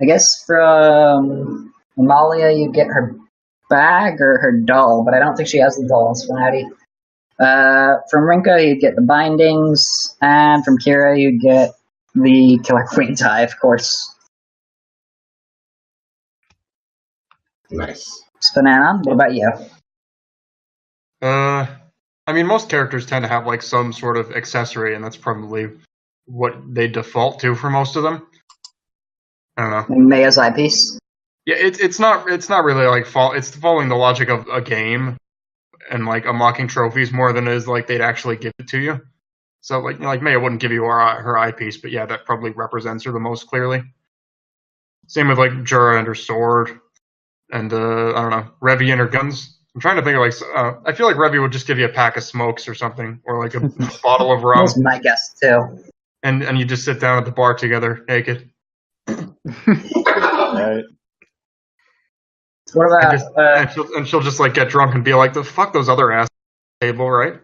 I guess from Amalia, you'd get her bag or her doll, but I don't think she has the doll in SPNatI. From Rinka, you'd get the bindings, and from Kira, you'd get the Killer Queen tie, of course. Nice. SPNatI, what about you? I mean, most characters tend to have like some sort of accessory, and that's probably what they default to for most of them. I don't know. Maya's eyepiece? Yeah, it's not really like it's following the logic of a game and like unlocking trophies more than it is like they'd actually give it to you. So like Maya wouldn't give you her eyepiece, but yeah, that probably represents her the most clearly. Same with like Jura and her sword, and I don't know, Revi and her guns. I'm trying to think of like I feel like Revi would just give you a pack of smokes or something, or like a bottle of rum. That's my guess too. And you just sit down at the bar together naked. Right. What about and she'll just like get drunk and be like, "The fuck those other ass table, right?"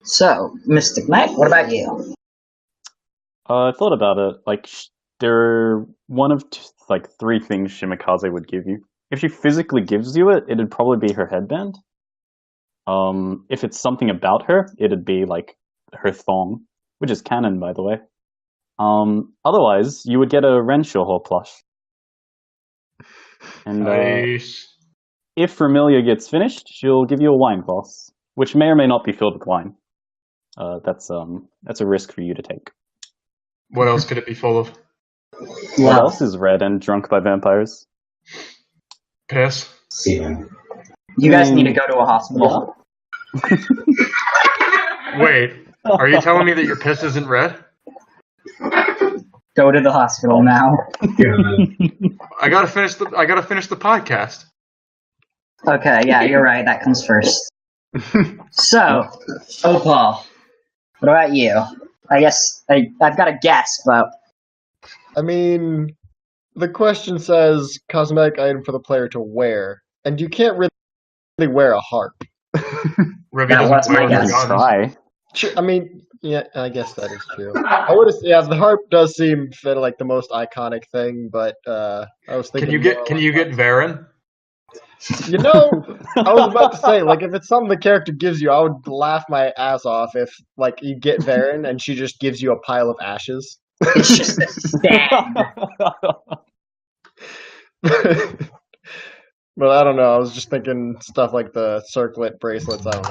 So, Mystic Knight, what about you? I thought about it. Like, there are one of like 3 things Shimikaze would give you. If she physically gives you it, it'd probably be her headband. If it's something about her, it'd be like her thong, which is canon, by the way. Otherwise, you would get a Renshaw plush. And Nice. if Vermilia gets finished, she'll give you a wine glass, which may or may not be filled with wine. That's a risk for you to take. What else could it be full of? What else is red and drunk by vampires? Piss. Semen. You guys need to go to a hospital. Wait, are you telling me that your piss isn't red? Go to the hospital now. I gotta finish the podcast. Okay, yeah, you're right. That comes first. So, Opal, what about you? I guess I've got a guess, but I mean, the question says cosmetic item for the player to wear, and you can't really wear a harp. Ruby That was doesn't my wear guess. guns. Try. I mean, yeah, I guess that is true. I would have, yeah, the harp does seem like the most iconic thing, but I was thinking. Can you get Varen? You know, I was about to say, like, if it's something the character gives you, I would laugh my ass off if, like, you get Varen and she just gives you a pile of ashes. it's just a stand. But I don't know. I was just thinking stuff like the circlet bracelets. I don't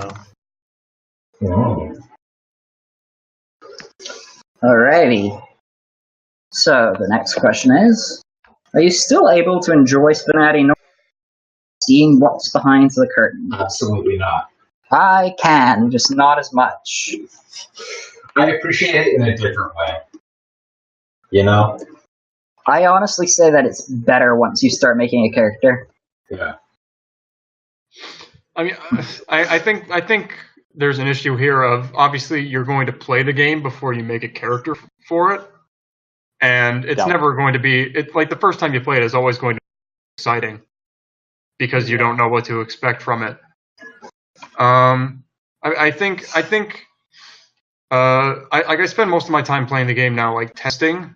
know. Alrighty. So, the next question is, are you still able to enjoy SPNatI seeing what's behind the curtain? Absolutely not. I can, just not as much. I appreciate it in a different way. You know? I honestly say that it's better once you start making a character. Yeah. I mean, I think there's an issue here of obviously you're going to play the game before you make a character for it, and it's never going to be. It's like the first time you play it is always going to be exciting because you don't know what to expect from it. I spend most of my time playing the game now, like testing.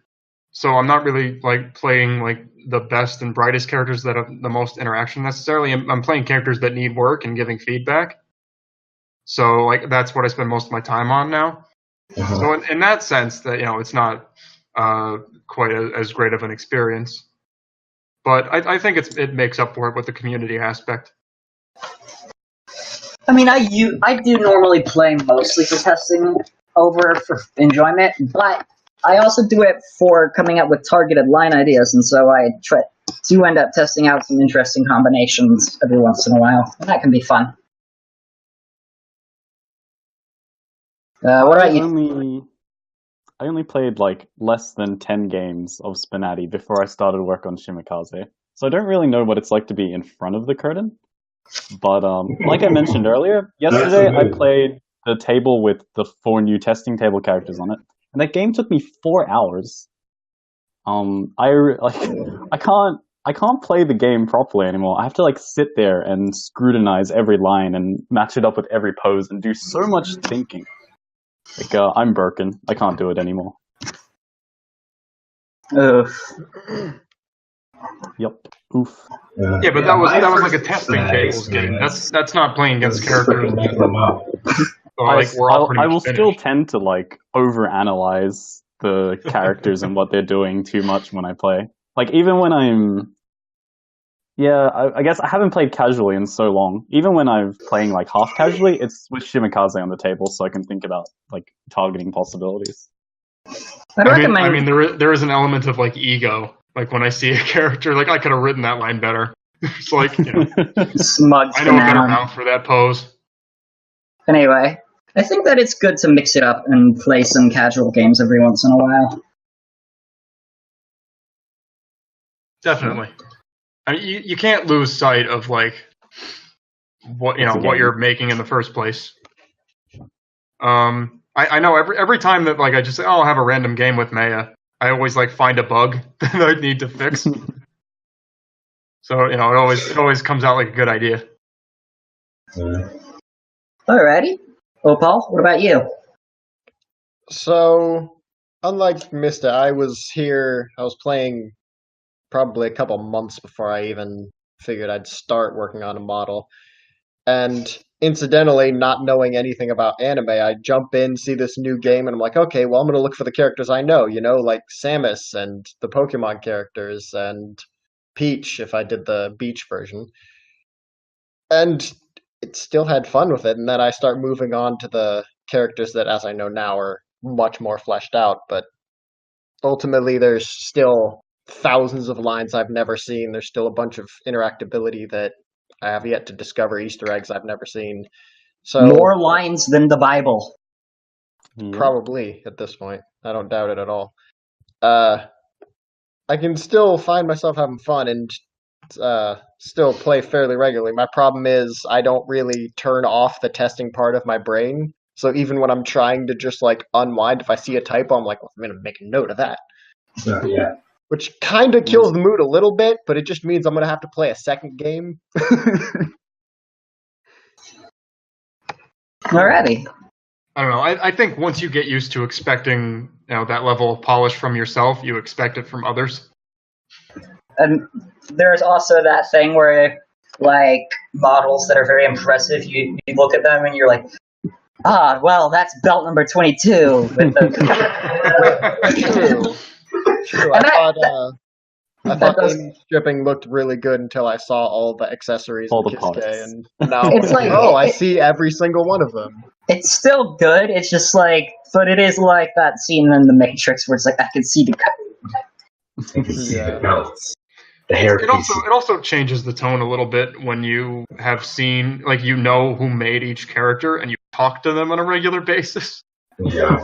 So I'm not really like playing like the best and brightest characters that have the most interaction necessarily. I'm playing characters that need work and giving feedback. So like that's what I spend most of my time on now. Uh-huh. So in that sense, that it's not quite as great of an experience. But I think it makes up for it with the community aspect. I mean, I do normally play mostly for testing over for enjoyment, but I also do it for coming up with targeted line ideas, and so I do end up testing out some interesting combinations every once in a while, and that can be fun. What about you? I only played like less than 10 games of SPNatI before I started work on Shimikaze, so I don't really know what it's like to be in front of the curtain. But like I mentioned earlier, yesterday I played the table with the 4 new testing table characters on it. And that game took me 4 hours. I can't play the game properly anymore. I have to like sit there and scrutinize every line and match it up with every pose and do so much thinking. Like I'm broken. I can't do it anymore. Yep. Oof. Yeah, but that was like a testing tables game. That's not playing against characters. I will still tend to like overanalyze the characters and what they're doing too much when I play. Like even when I guess I haven't played casually in so long. Even when I'm playing like half casually, it's with Shimikaze on the table, so I can think about like targeting possibilities. I mean, there is an element of like ego. Like when I see a character, like I could have written that line better. It's like smug. I know a better mount for that pose. Anyway, I think that it's good to mix it up and play some casual games every once in a while. Definitely. I mean, you can't lose sight of like what what you're making in the first place. I know every time that like I just say, I'll have a random game with Maya, I always like find a bug that I need to fix. So it always comes out like a good idea. Alrighty. Opal, what about you? So, unlike Mista, I was playing probably a couple months before I even figured I'd start working on a model. And incidentally, not knowing anything about anime, I jump in, see this new game, and I'm like, okay, well, I'm going to look for the characters I know, like Samus and the Pokemon characters and Peach if I did the Beach version. And it still had fun with it, and then I start moving on to the characters that, as I know now, are much more fleshed out, but ultimately there's still thousands of lines I've never seen. There's still a bunch of interactability that I have yet to discover Easter eggs I've never seen. So More lines than the Bible. probably at this point. I don't doubt it at all. I can still find myself having fun and still play fairly regularly. My problem is I don't really turn off the testing part of my brain. So even when I'm trying to just like unwind, if I see a typo, I'm like, well, I'm going to make a note of that. Yeah. Which kind of kills the mood a little bit, but it just means I'm going to have to play a second game. Alrighty. I don't know. I think once you get used to expecting that level of polish from yourself, you expect it from others. And there's also that thing where, like, models that are very impressive, you look at them and you're like, well, that's belt number 22. With the... True. I thought the stripping looked really good until I saw all the accessories All in the parts. Kiske, and now It's like- I see every single one of them. It's still good, it's just like, but it is like that scene in The Matrix where it's like, I can see the cut. You can see Yeah. the belts. The hair It pieces. also changes the tone a little bit when you have seen, like, you know who made each character and you talk to them on a regular basis. Yeah.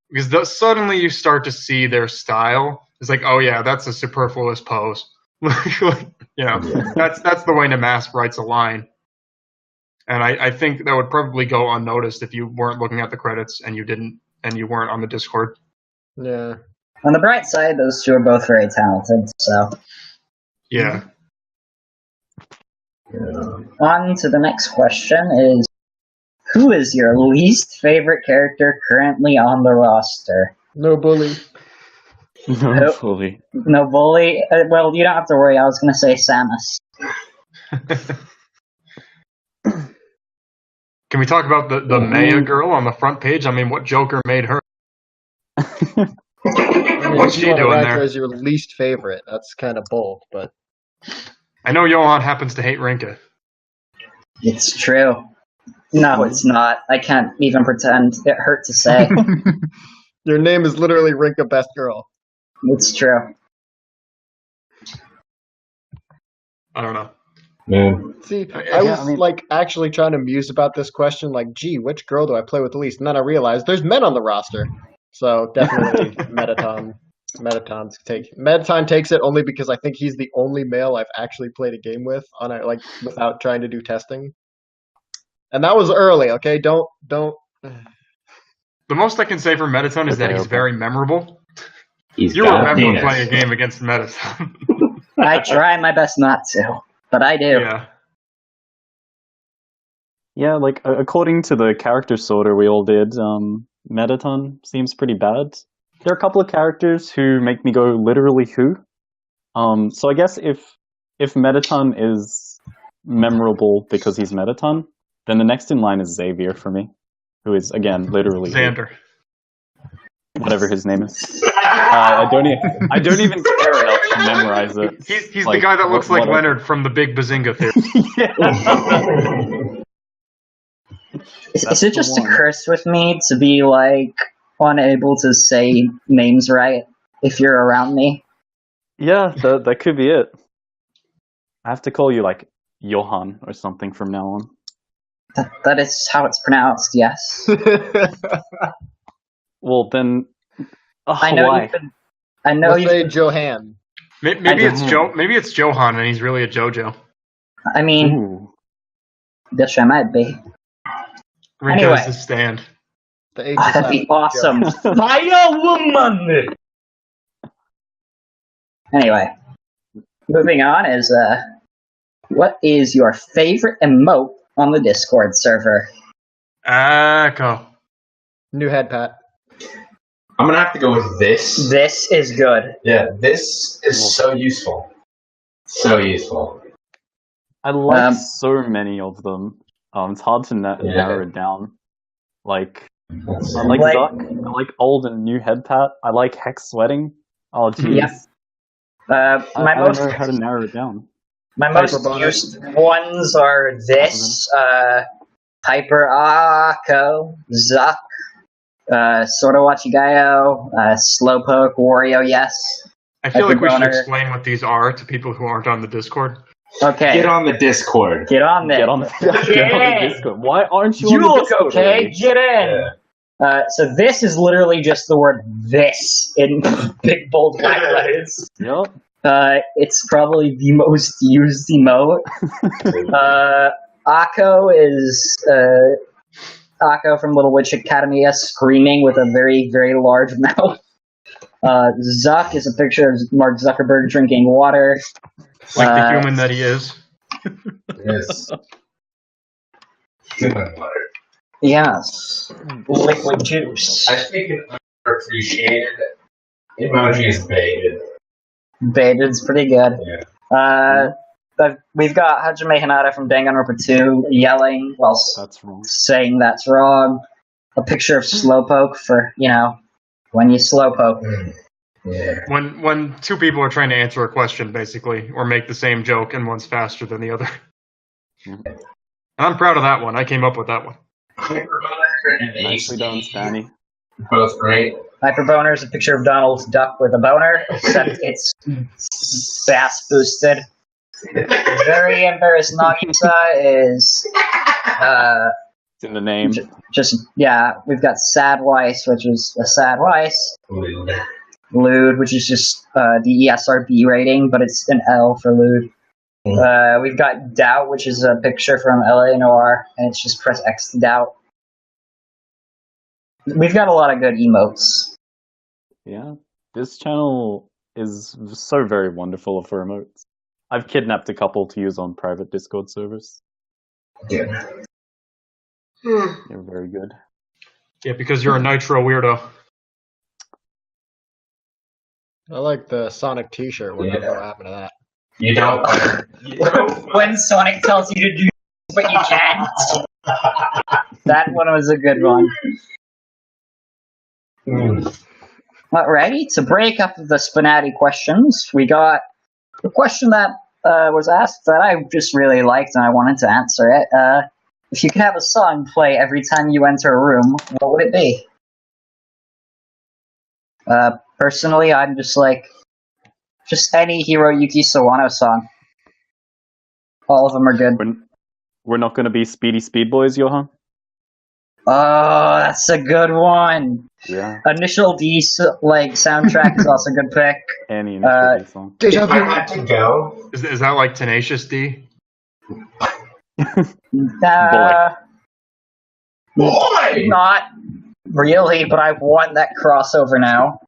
Because suddenly you start to see their style. It's like, oh yeah, that's a superfluous pose. That's the way Namask writes a line. And I think that would probably go unnoticed if you weren't looking at the credits and you weren't on the Discord. Yeah. On the bright side, those two are both very talented, so... Yeah. On to the next question is, who is your least favorite character currently on the roster? No bully. No, fully. No bully? Well, you don't have to worry, I was going to say Samus. Can we talk about the Maya girl on the front page? I mean, what Joker made her? What's she doing rank there? her as your least favorite. That's kind of bold, but I know Johan happens to hate Rinka. It's true. No, it's not. I can't even pretend. It hurt to say. your name is literally Rinka Best Girl. It's true. I don't know. Man. See, Yeah, I was like actually trying to muse about this question, like, gee, which girl do I play with the least? And then I realized there's men on the roster. So definitely Metaton. Metaton takes it only because I think he's the only male I've actually played a game with without trying to do testing. And that was early, okay? Don't The most I can say for Metaton is that he's very memorable. You remember playing a game against Metaton. I try my best not to, but I do. Yeah. Yeah, like, according to the character sorter we all did, Metaton seems pretty bad. There are a couple of characters who make me go, literally who? So I guess if Metaton is memorable because he's Metaton, then the next in line is Xavier for me, who is, again, literally who? Xander. Whatever his name is. I don't even care enough to memorize it. He's the guy that looks like Leonard from the Big Bazinga Theory. Yeah. Is it just a curse with me to be, like, unable to say names right if you're around me? Yeah, that could be it. I have to call you, like, Johan or something from now on. That is how it's pronounced, yes. Well, then... I know why? you could... I know you say could... Johan. Maybe it's Johan and he's really a JoJo. I mean, Ooh. bitch, I might be. Rinka Anyway. is the stand. The H is That'd be silent. awesome. Fire woman! Anyway, moving on is, what is your favorite emote on the Discord server? Echo. New head, Pat. I'm gonna have to go with this. This is good. Yeah, this is so useful. So useful. I like so many of them. It's hard to narrow it down. Like, I like Zuck. I like old and new head pat. I like Hex sweating. Oh, jeez. Yeah. I don't know how to narrow it down. My most used ones are this, Piper Ako, Zuck, Sorta Wachigayo, Slowpoke, Wario, yes. I feel like we should Boner. explain what these are to people who aren't on the Discord. Okay. Get on the Discord. Get on there. Get on the Discord. Why aren't you on You the look Discord okay. already? Get in. So this is literally just the word "this" in big bold black letters. Yep. It's probably the most used emote. Akko is Akko from Little Witch Academia screaming with a very, very large mouth. Zuck is a picture of Mark Zuckerberg drinking water. Like the human that he is. Yes. Human water. Yes. Liquid juice. I think an underappreciated emoji is baited. Baited's pretty good. Yeah. But we've got Hajime Hinata from Danganronpa 2 yelling while That's wrong. saying that's wrong. A picture of Slowpoke for, when you slowpoke. Yeah. When two people are trying to answer a question, basically, or make the same joke, and one's faster than the other. Mhm. I'm proud of that one. I came up with that one. Nicely done, Stanny. Both great. Hyperboner is a picture of Donald Duck with a boner, except it's bass boosted. Very embarrassed Nagisa is It's in the name. we've got Sad Weiss, which is a Sad Weiss. Lewd, which is just the ESRB rating, but it's an L for lewd. We've got Doubt, which is a picture from LA Noir, and it's just press X to doubt. We've got a lot of good emotes. Yeah. This channel is so very wonderful for emotes. I've kidnapped a couple to use on private Discord servers. Yeah. They're very good. Yeah, because you're a Nitro weirdo. I like the Sonic T-shirt. What happened to that? You don't. When Sonic tells you to do but you can't. That one was a good one. Alrighty, to break up the SPNatI questions, we got a question that was asked that I just really liked and I wanted to answer it. If you could have a song play every time you enter a room, what would it be? Personally, I'm just any Hiroyuki Sawano song. All of them are good. We're not going to be Speedy Speed Boys, Johan? Oh, that's a good one. Yeah. Initial D soundtrack is also a good pick. Any Initial D song. If I had to go, Is that like Tenacious D? boy! Not really, but I want that crossover now.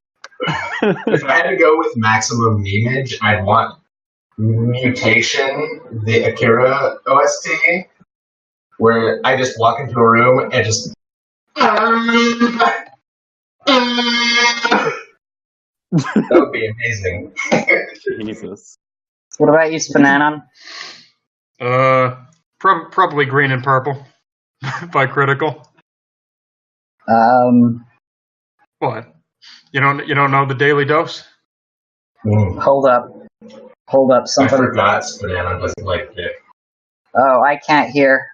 If I had to go with maximum memeage, I'd want Mutation, the Akira OST, where I just walk into a room and just. That would be amazing. Jesus. What about you, SPNanon? Probably Green and Purple by Critical. What? You don't know the Daily Dose? Hold up. I Something. forgot SPNanon doesn't like it. Oh, I can't hear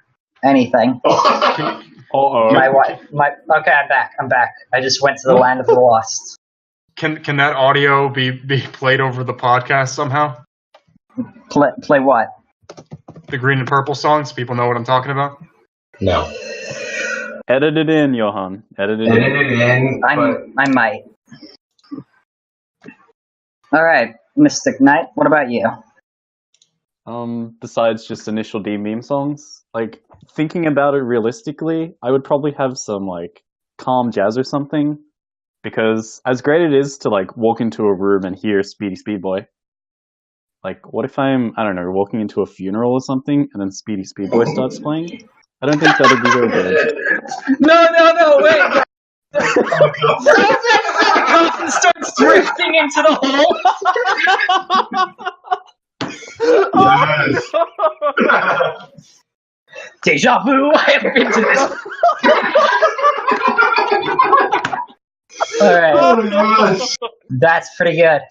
anything. Uh-oh. Okay, I'm back. I just went to the land of the lost. Can that audio be played over the podcast somehow? Play what? The Green and Purple songs? People know what I'm talking about? No. Edit it in, Johan. Edit it in. I might. Alright, Mystic Knight, what about you? Besides just Initial D meme songs, thinking about it realistically, I would probably have some, calm jazz or something. Because as great it is to, walk into a room and hear Speedy Speed Boy, what if I'm, I don't know, walking into a funeral or something, and then Speedy Speed Boy starts playing? I don't think that'd be very good. No, wait! The coffin starts drifting into the hole! Yes. Deja vu! I have been to this. Alright. Oh my gosh. That's pretty good.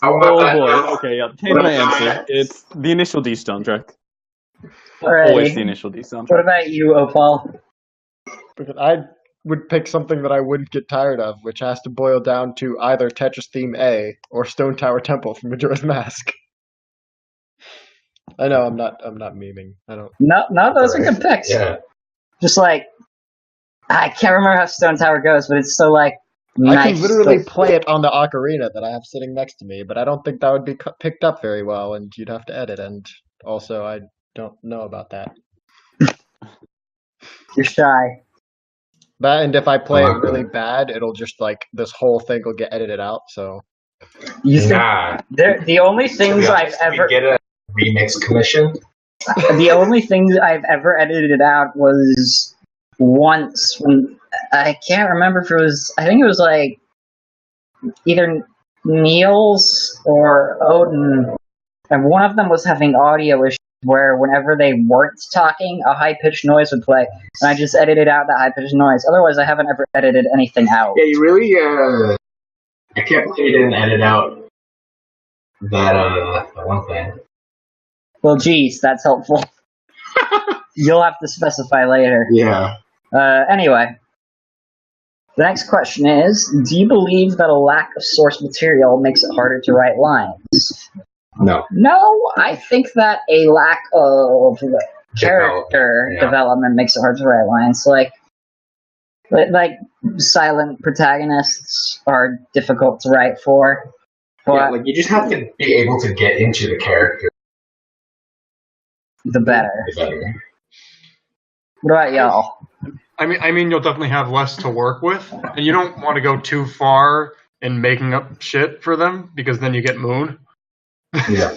Oh boy, okay, yeah, change my answer. It's the Initial D soundtrack. Always the Alrighty. Initial D soundtrack. What about you, Opal? Because I would pick something that I wouldn't get tired of, which has to boil down to either Tetris Theme A or Stone Tower Temple from Majora's Mask. I know I'm not memeing. I don't. No, those are good picks. Yeah. Just like I can't remember how Stone Tower goes, but it's so like nice. I can literally play it on the ocarina that I have sitting next to me, but I don't think that would be picked up very well, and you'd have to edit. And also, I don't know about that. You're shy. That, and if I play it really bad, it'll just like this whole thing will get edited out. So You think Nah. the only things I've ever get a remix commission. the only things I've ever edited out was once when I can't remember if it was. I think it was like either Niels or Odin, and one of them was having audio issues where whenever they weren't talking, a high-pitched noise would play, and I just edited out that high-pitched noise. Otherwise, I haven't ever edited anything out. Yeah, you really. I can't believe you didn't edit out that one thing. Well, geez, that's helpful. You'll have to specify later. Yeah. Anyway, the next question is, do you believe that a lack of source material makes it harder to write lines? No. No, I think that a lack of character development makes it hard to write lines. Like silent protagonists are difficult to write for. But Yeah, like you just have to be able to get into the character. The better. The better. What about y'all? I mean, you'll definitely have less to work with, and you don't want to go too far in making up shit for them because then you get Moon. Yeah.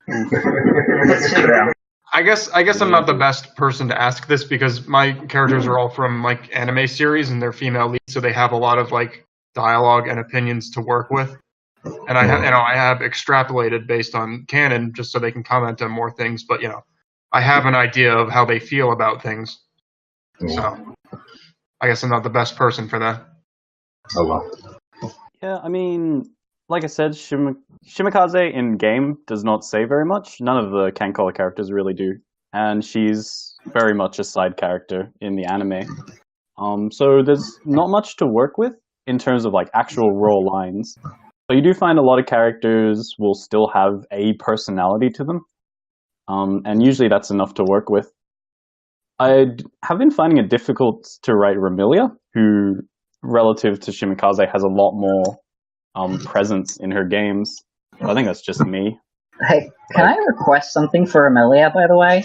That's true. I guess I'm not the best person to ask this because my characters are all from like anime series and they're female leads, so they have a lot of like dialogue and opinions to work with. And I have extrapolated based on canon just so they can comment on more things, but I have an idea of how they feel about things. So I guess I'm not the best person for that. Oh well. Yeah, I mean, like I said, Shimikaze in game does not say very much. None of the Kankola characters really do, and she's very much a side character in the anime. So there's not much to work with in terms of like actual raw lines. But you do find a lot of characters will still have a personality to them, and usually that's enough to work with. I have been finding it difficult to write Ramilia, who, relative to Shimikaze, has a lot more presence in her games. I think that's just me. Hey, can I request something for Amelia, by the way?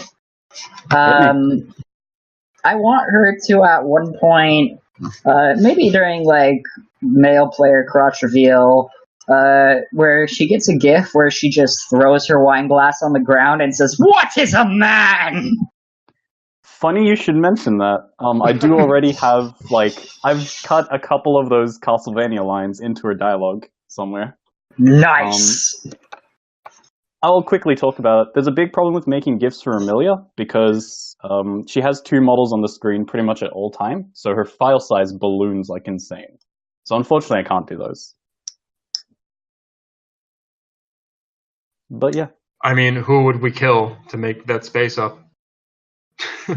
I want her to, at one point, maybe during, like, male player crotch reveal, where she gets a gif where she just throws her wine glass on the ground and says, "What is a man?" Funny you should mention that. I do already have, like, I've cut a couple of those Castlevania lines into her dialogue somewhere. Nice! I'll quickly talk about it. There's a big problem with making GIFs for Amelia because she has two models on the screen pretty much at all time, so her file size balloons like insane. So unfortunately I can't do those. But yeah. I mean, who would we kill to make that space up? Moon.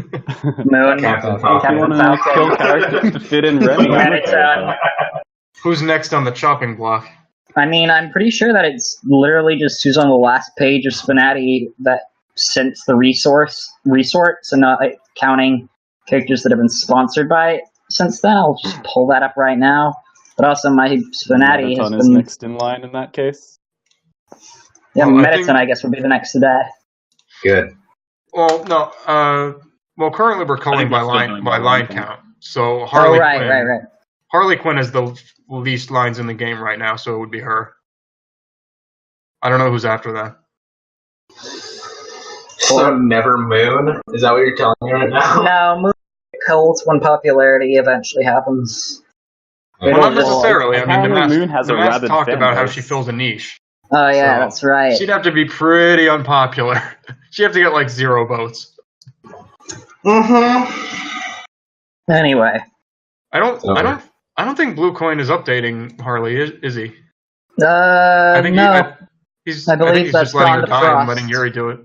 Captain Captain Falcon. Kill characters to fit in Remy. Who's next on the chopping block? I mean, I'm pretty sure that it's literally just who's on the last page of SPNatI that since the resort, so not like, counting characters that have been sponsored by it since then. I'll just pull that up right now. But also, my SPNatI has is been... next in line in that case. Yeah, Well, Mediton, I guess, would be the next to that. Good. Well, no. Well, currently we're calling by line count. So Oh, Harley right, Quinn. right. Harley Quinn has the least lines in the game right now, so it would be her. I don't know who's after that. So never Moon? Is that what you're telling me right now? No, Moon cults when popularity eventually happens. Well, not necessarily. I mean, apparently Moon has a Namas rabid talked fan about how base. she fills a niche. Oh, yeah, So, that's right. She'd have to be pretty unpopular. She'd have to get like 0 votes. Mm-hmm. Anyway. I don't think Blue Coin is updating Harley, is he? I think no. I believe he's that's just letting gone her to die Frost. and letting Yuri do it.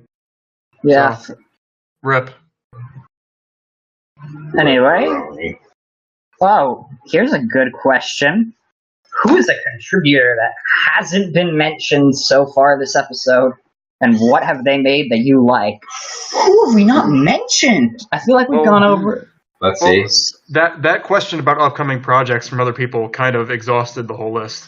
Yeah. So, rip. Anyway. Oh, here's a good question. who is a contributor that hasn't been mentioned so far this episode, and what have they made that you like? Who have we not mentioned? I feel like we've gone over. Let's see. That question about upcoming projects from other people kind of exhausted the whole list.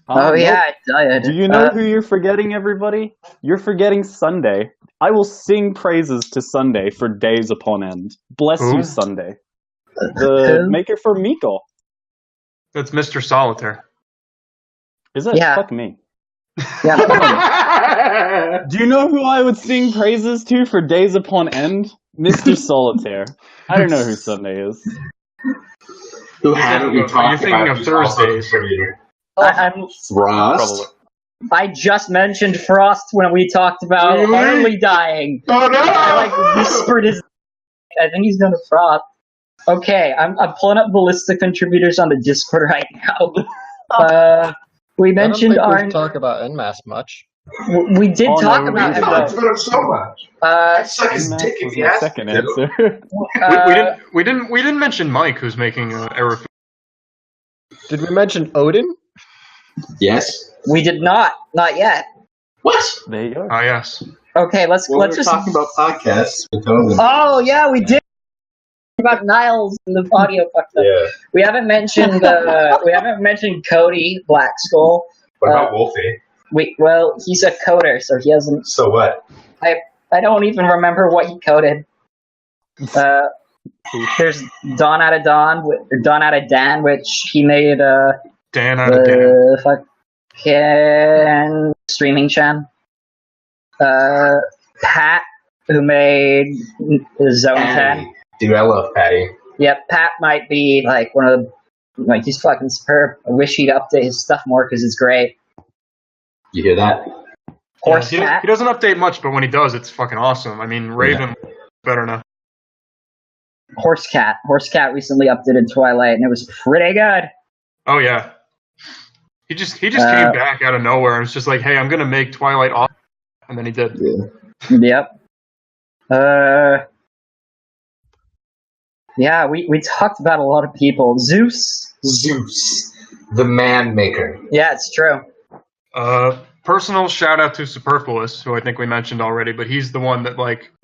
Oh yeah, it did. Do you know who you're forgetting, everybody? You're forgetting Sunday. I will sing praises to Sunday for days upon end. Bless Who? you, Sunday. The maker for Meekle. That's Mr. Solitaire. Is it? Yeah. Fuck me. Yeah. Do you know who I would sing praises to for days upon end? Mr. Solitaire. I don't know who Sunday is. Who haven't we talked You're thinking about? of Thursdays. I'm Frost. I just mentioned Frost when we talked about Really? Harley dying. Oh no! I whispered his. I think he's going to Frost. Okay, I'm pulling up the list of contributors on the Discord right now. We mentioned I don't think our. we've talked about NMAS much. We did talk no, about we it. Talked though. about it so much. I suck his Max dick was if he my has second to. answer. We didn't mention Mike, who's making Error. Did we mention Odin? Yes. We did not yet. What? There you go. Ah, yes. Okay, let's Well, let's we're just. talking about podcasts. With Odin. Oh yeah, we did about Niles and the audio fucked up. Yeah. We haven't mentioned Cody Black Skull. What about Wolfie? Well, he's a coder, so he hasn't. So what? I don't even remember what he coded. There's Dawn Out of Dan, which he made. Dan out of Dan. Fucking streaming chan. Pat, who made Zone 10. Dude, I love Patty. Yep, Pat might be like one of the. He's fucking superb. I wish he'd update his stuff more because it's great. You hear that? Horse He Cat. doesn't update much, but when he does, it's fucking awesome. I mean, Raven better now. Horse Cat recently updated Twilight, and it was pretty good. Oh yeah. He just came back out of nowhere and was just like, hey, I'm gonna make Twilight awesome, and then he did. Yeah. Yep. Yeah, we talked about a lot of people. Zeus, the man maker. yeah, it's true. Personal shout out to Superfluous, who I think we mentioned already, but he's the one that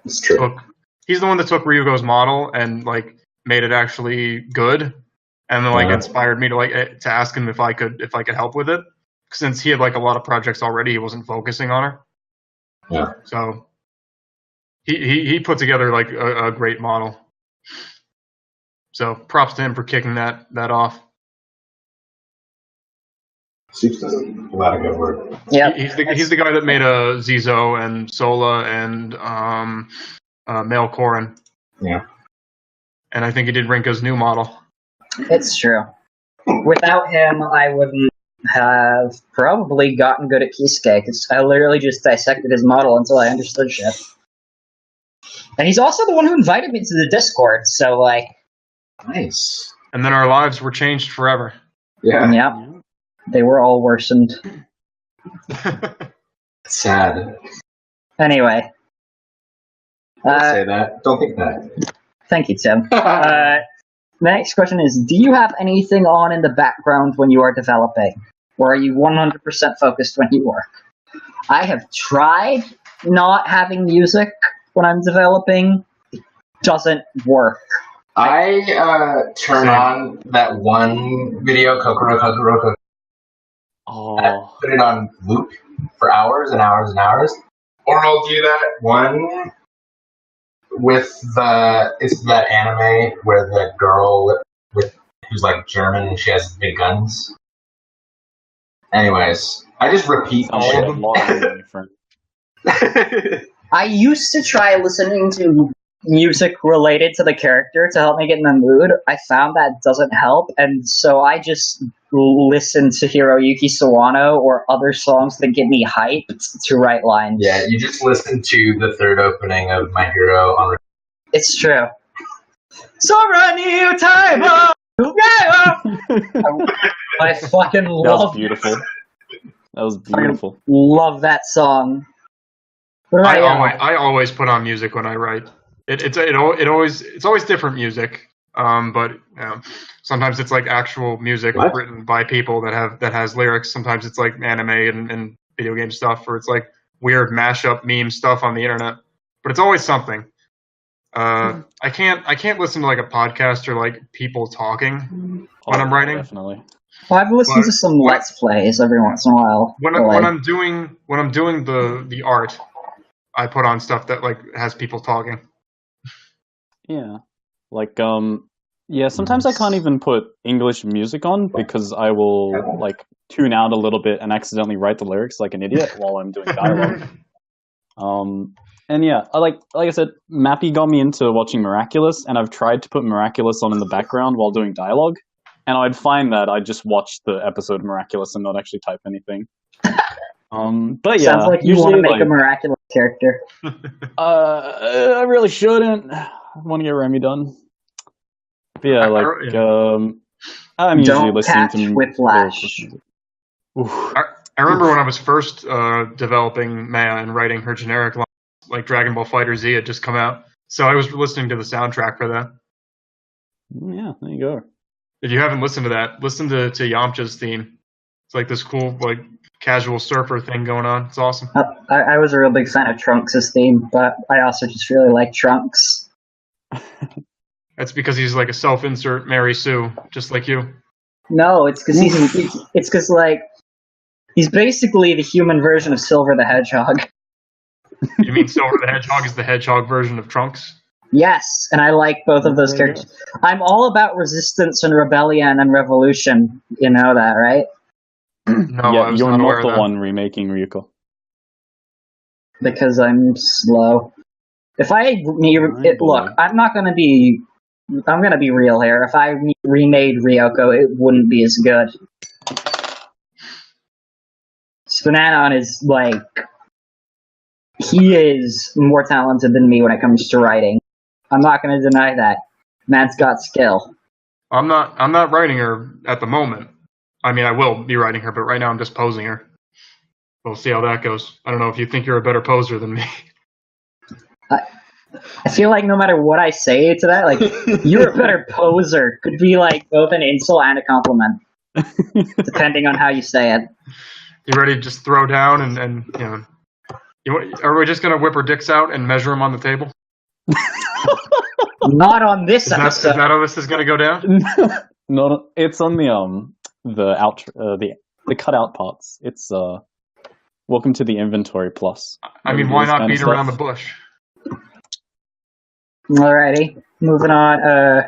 It's true. he's the one that took Ryugo's model and made it actually good, and then inspired me to ask him if I could help with it, since he had a lot of projects already. He wasn't focusing on her. Yeah. So he put together a great model. So props to him for kicking that off. Soups doesn't a lot of good work. Yeah, He's the guy that made Zizo and Sola and Male Korin. Yeah. And I think he did Rinka's new model. it's true. Without him, I wouldn't have probably gotten good at Kisuke, because I literally just dissected his model until I understood shit. And he's also the one who invited me to the Discord, so Nice. And then our lives were changed forever. Yeah. yeah, they were all worsened. Sad. Anyway. Don't say that. Don't think that. Thank you, Tim. The next question is, do you have anything on in the background when you are developing? Or are you 100% focused when you work? I have tried not having music when I'm developing. It doesn't work. I turn on that one video, Kokoro. Oh. Put it on loop for hours and hours and hours. Or I'll do that one with it's that anime where the girl who's German and she has big guns. Anyways, I just repeat Sounds shit. like a lot of different. I used to try listening to music related to the character to help me get in the mood. I found that doesn't help, and so I just listen to Hiroyuki Sawano or other songs that get me hyped to write lines. Yeah, you just listen to the third opening of My Hero on It's true. Sora new time! I fucking That was love beautiful. That was beautiful. love that song. What about you? I always put on music when I write. It's always different music. But sometimes it's like actual music written by people that has lyrics. Sometimes it's like anime and video game stuff, or it's like weird mashup meme stuff on the internet. But it's always something. I can't listen to like a podcast or like people talking when I'm writing. Definitely. Well, I've listened to some Let's Plays every once in a while. When I'm doing the art, I put on stuff that like has people talking. Yeah. Like sometimes I can't even put English music on because I will like tune out a little bit and accidentally write the lyrics like an idiot while I'm doing dialogue. And yeah, like I said, Mappy got me into watching Miraculous, and I've tried to put Miraculous on in the background while doing dialogue, and I'd find that I just watch the episode of Miraculous and not actually type anything. But yeah, sounds like you want to make a Miraculous character. I really shouldn't. I want to get Remy done. But yeah, I'm usually listening to Whiplash. I remember when I was first developing Maya and writing her generic line, like Dragon Ball Fighter Z had just come out, so I was listening to the soundtrack for that. Yeah, there you go. If you haven't listened to that, listen to Yamcha's theme. It's like this cool, like casual surfer thing going on. It's awesome. I was a real big fan of Trunks' theme, but I also just really like Trunks. That's because he's like a self-insert Mary Sue, just like you. No, it's because he's basically the human version of Silver the Hedgehog. You mean Silver the Hedgehog is the hedgehog version of Trunks? Yes, and I like both of those characters. I'm all about resistance and rebellion and revolution. You know that, right? No, yeah, you're not the one remaking Ryuko. Because I'm slow. If I look, I'm gonna be real here. If I remade Ryoko, it wouldn't be as good. SPNatI is like, he is more talented than me when it comes to writing. I'm not going to deny that. Man's got skill. I'm not writing her at the moment. I mean, I will be writing her, but right now I'm just posing her. We'll see how that goes. I don't know if you think you're a better poser than me. I feel like no matter what I say to that, like, you're a better poser could be like both an insult and a compliment, depending on how you say it. You ready to just throw down and you know? Are we just gonna whip our dicks out and measure them on the table? Not on this episode. Is that how this is gonna go down? No, it's on the cutout parts. It's welcome to the inventory plus. I mean, why not beat around the bush? Alrighty, moving on.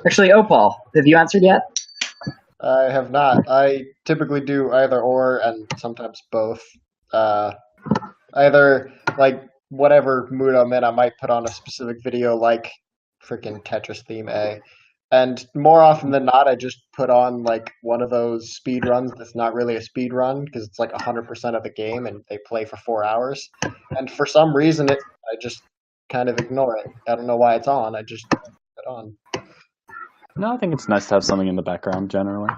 Actually, Opal, have you answered yet? I have not. I typically do either or and sometimes both. Either, like, whatever mood I'm in, I might put on a specific video like freaking Tetris Theme A. And more often than not, I just put on, like, one of those speed runs that's not really a speed run because it's like 100% of the game and they play for 4 hours. And for some reason, I just kind of ignore it. I don't know why it's on. I just put it on. No, I think it's nice to have something in the background generally.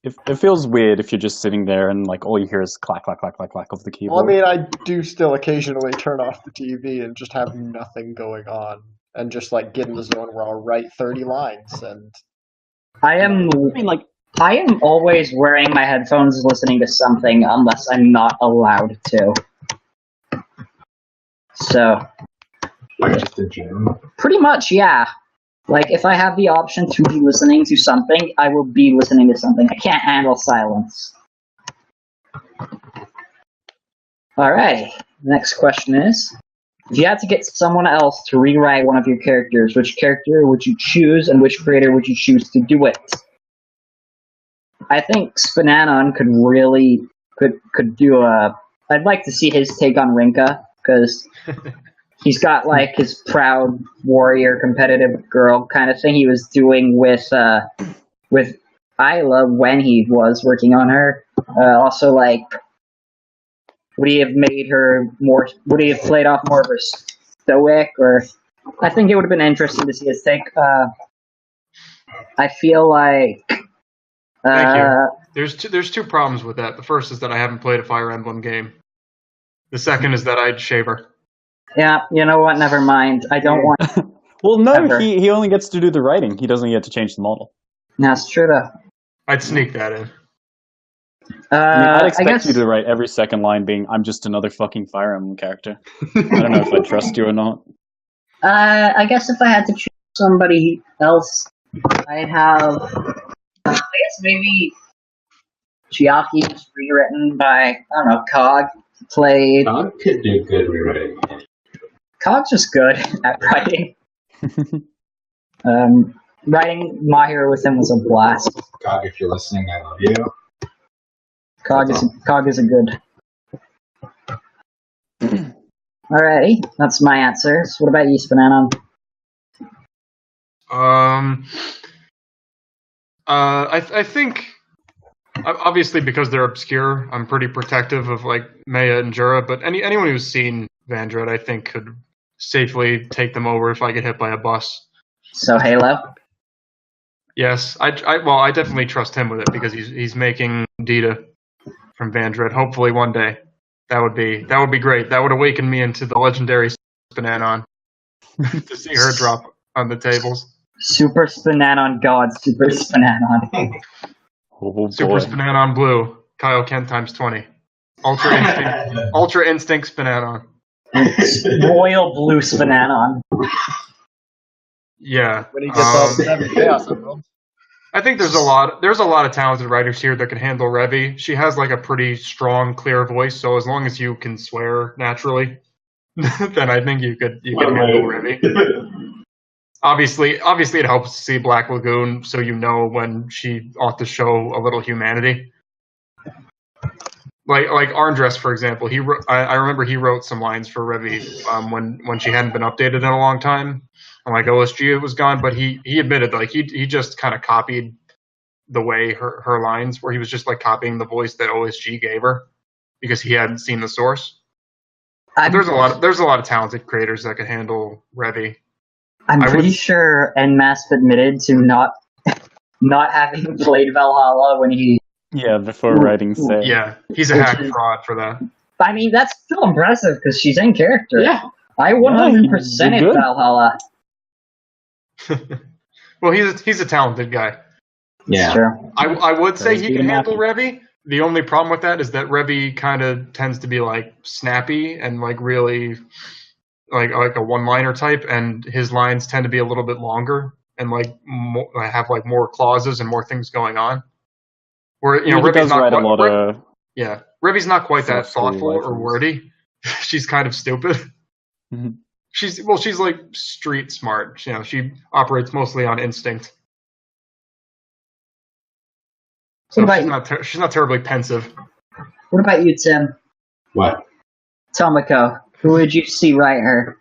It feels weird if you're just sitting there and like all you hear is clack, clack, clack, clack, clack of the keyboard. Well, I mean, I do still occasionally turn off the TV and just have nothing going on and just like get in the zone where I'll write 30 lines and. I am always wearing my headphones listening to something unless I'm not allowed to. So. Like just a gym. Pretty much, yeah. Like, if I have the option to be listening to something, I will be listening to something. I can't handle silence. Alright, next question is, if you had to get someone else to rewrite one of your characters, which character would you choose, and which creator would you choose to do it? I think SPNatI could do I'd like to see his take on Rinka, because he's got, like, his proud warrior, competitive girl kind of thing he was doing with Isla when he was working on her. Also, like, would he have played off more of a stoic, or... I think it would have been interesting to see his take. I feel like... Thank you. There's two problems with that. The first is that I haven't played a Fire Emblem game. The second is that I'd shave her. Yeah, you know what? Never mind. I don't want. Well, no, Ever. he only gets to do the writing. He doesn't get to change the model. That's true, though. I'd sneak that in. I mean, I'd I expect guess you to write every second line being, "I'm just another fucking Fire Emblem character." I don't know if I trust you or not. I guess if I had to choose somebody else, I'd have. I guess maybe Chiaki was rewritten by I don't know Cog. Played. Cog could do good rewriting. Cog's just good at writing. Writing My Hero with him was a blast. Cog, if you're listening, I love you. Cog is a good. Alrighty, that's my answer. So what about you, SPNatI? I think obviously because they're obscure, I'm pretty protective of like Maya and Jura, but anyone who's seen Vandred, I think could safely take them over if I get hit by a bus. So Halo. Yes, I definitely trust him with it because he's making Dita from Vandred. Hopefully one day. That would be great. That would awaken me into the legendary SPNatI to see her drop on the tables. Super SPNatI God, Super SPNatI. Oh, Super SPNatI Blue, Kyle Kent times 20. Ultra Instinct SPNatI. Royal Blue SPNatI. Yeah. When he gets all 7 Chaos Emeralds. I think there's a lot of talented writers here that can handle Revy. She has like a pretty strong, clear voice, so as long as you can swear naturally, then I think you can handle Revy. Obviously it helps to see Black Lagoon, so you know when she ought to show a little humanity. Like Arndress, for example, I remember he wrote some lines for Revy when she hadn't been updated in a long time. And like OSG was gone, but he admitted like he just kind of copied the way her lines, where he was just like copying the voice that OSG gave her because he hadn't seen the source. There's a lot of talented creators that could handle Revy. I'm pretty sure NMASP admitted to not having played Valhalla when he. Yeah, before writing say. Yeah, he's a hack fraud for that. I mean, that's still impressive because she's in character. Yeah. I 100%ed Valhalla. Well, he's a talented guy. Yeah. True. I would say he can handle Revy. The only problem with that is that Revy kind of tends to be like snappy and like really like a one-liner type, and his lines tend to be a little bit longer and like have like more clauses and more things going on. Where Revy's not Revy's not quite that thoughtful or wordy. She's kind of stupid. Mm-hmm. She's like street smart. She operates mostly on instinct. So she's not terribly pensive. What about you, Tim? What? Tomoko. Who would you see write her?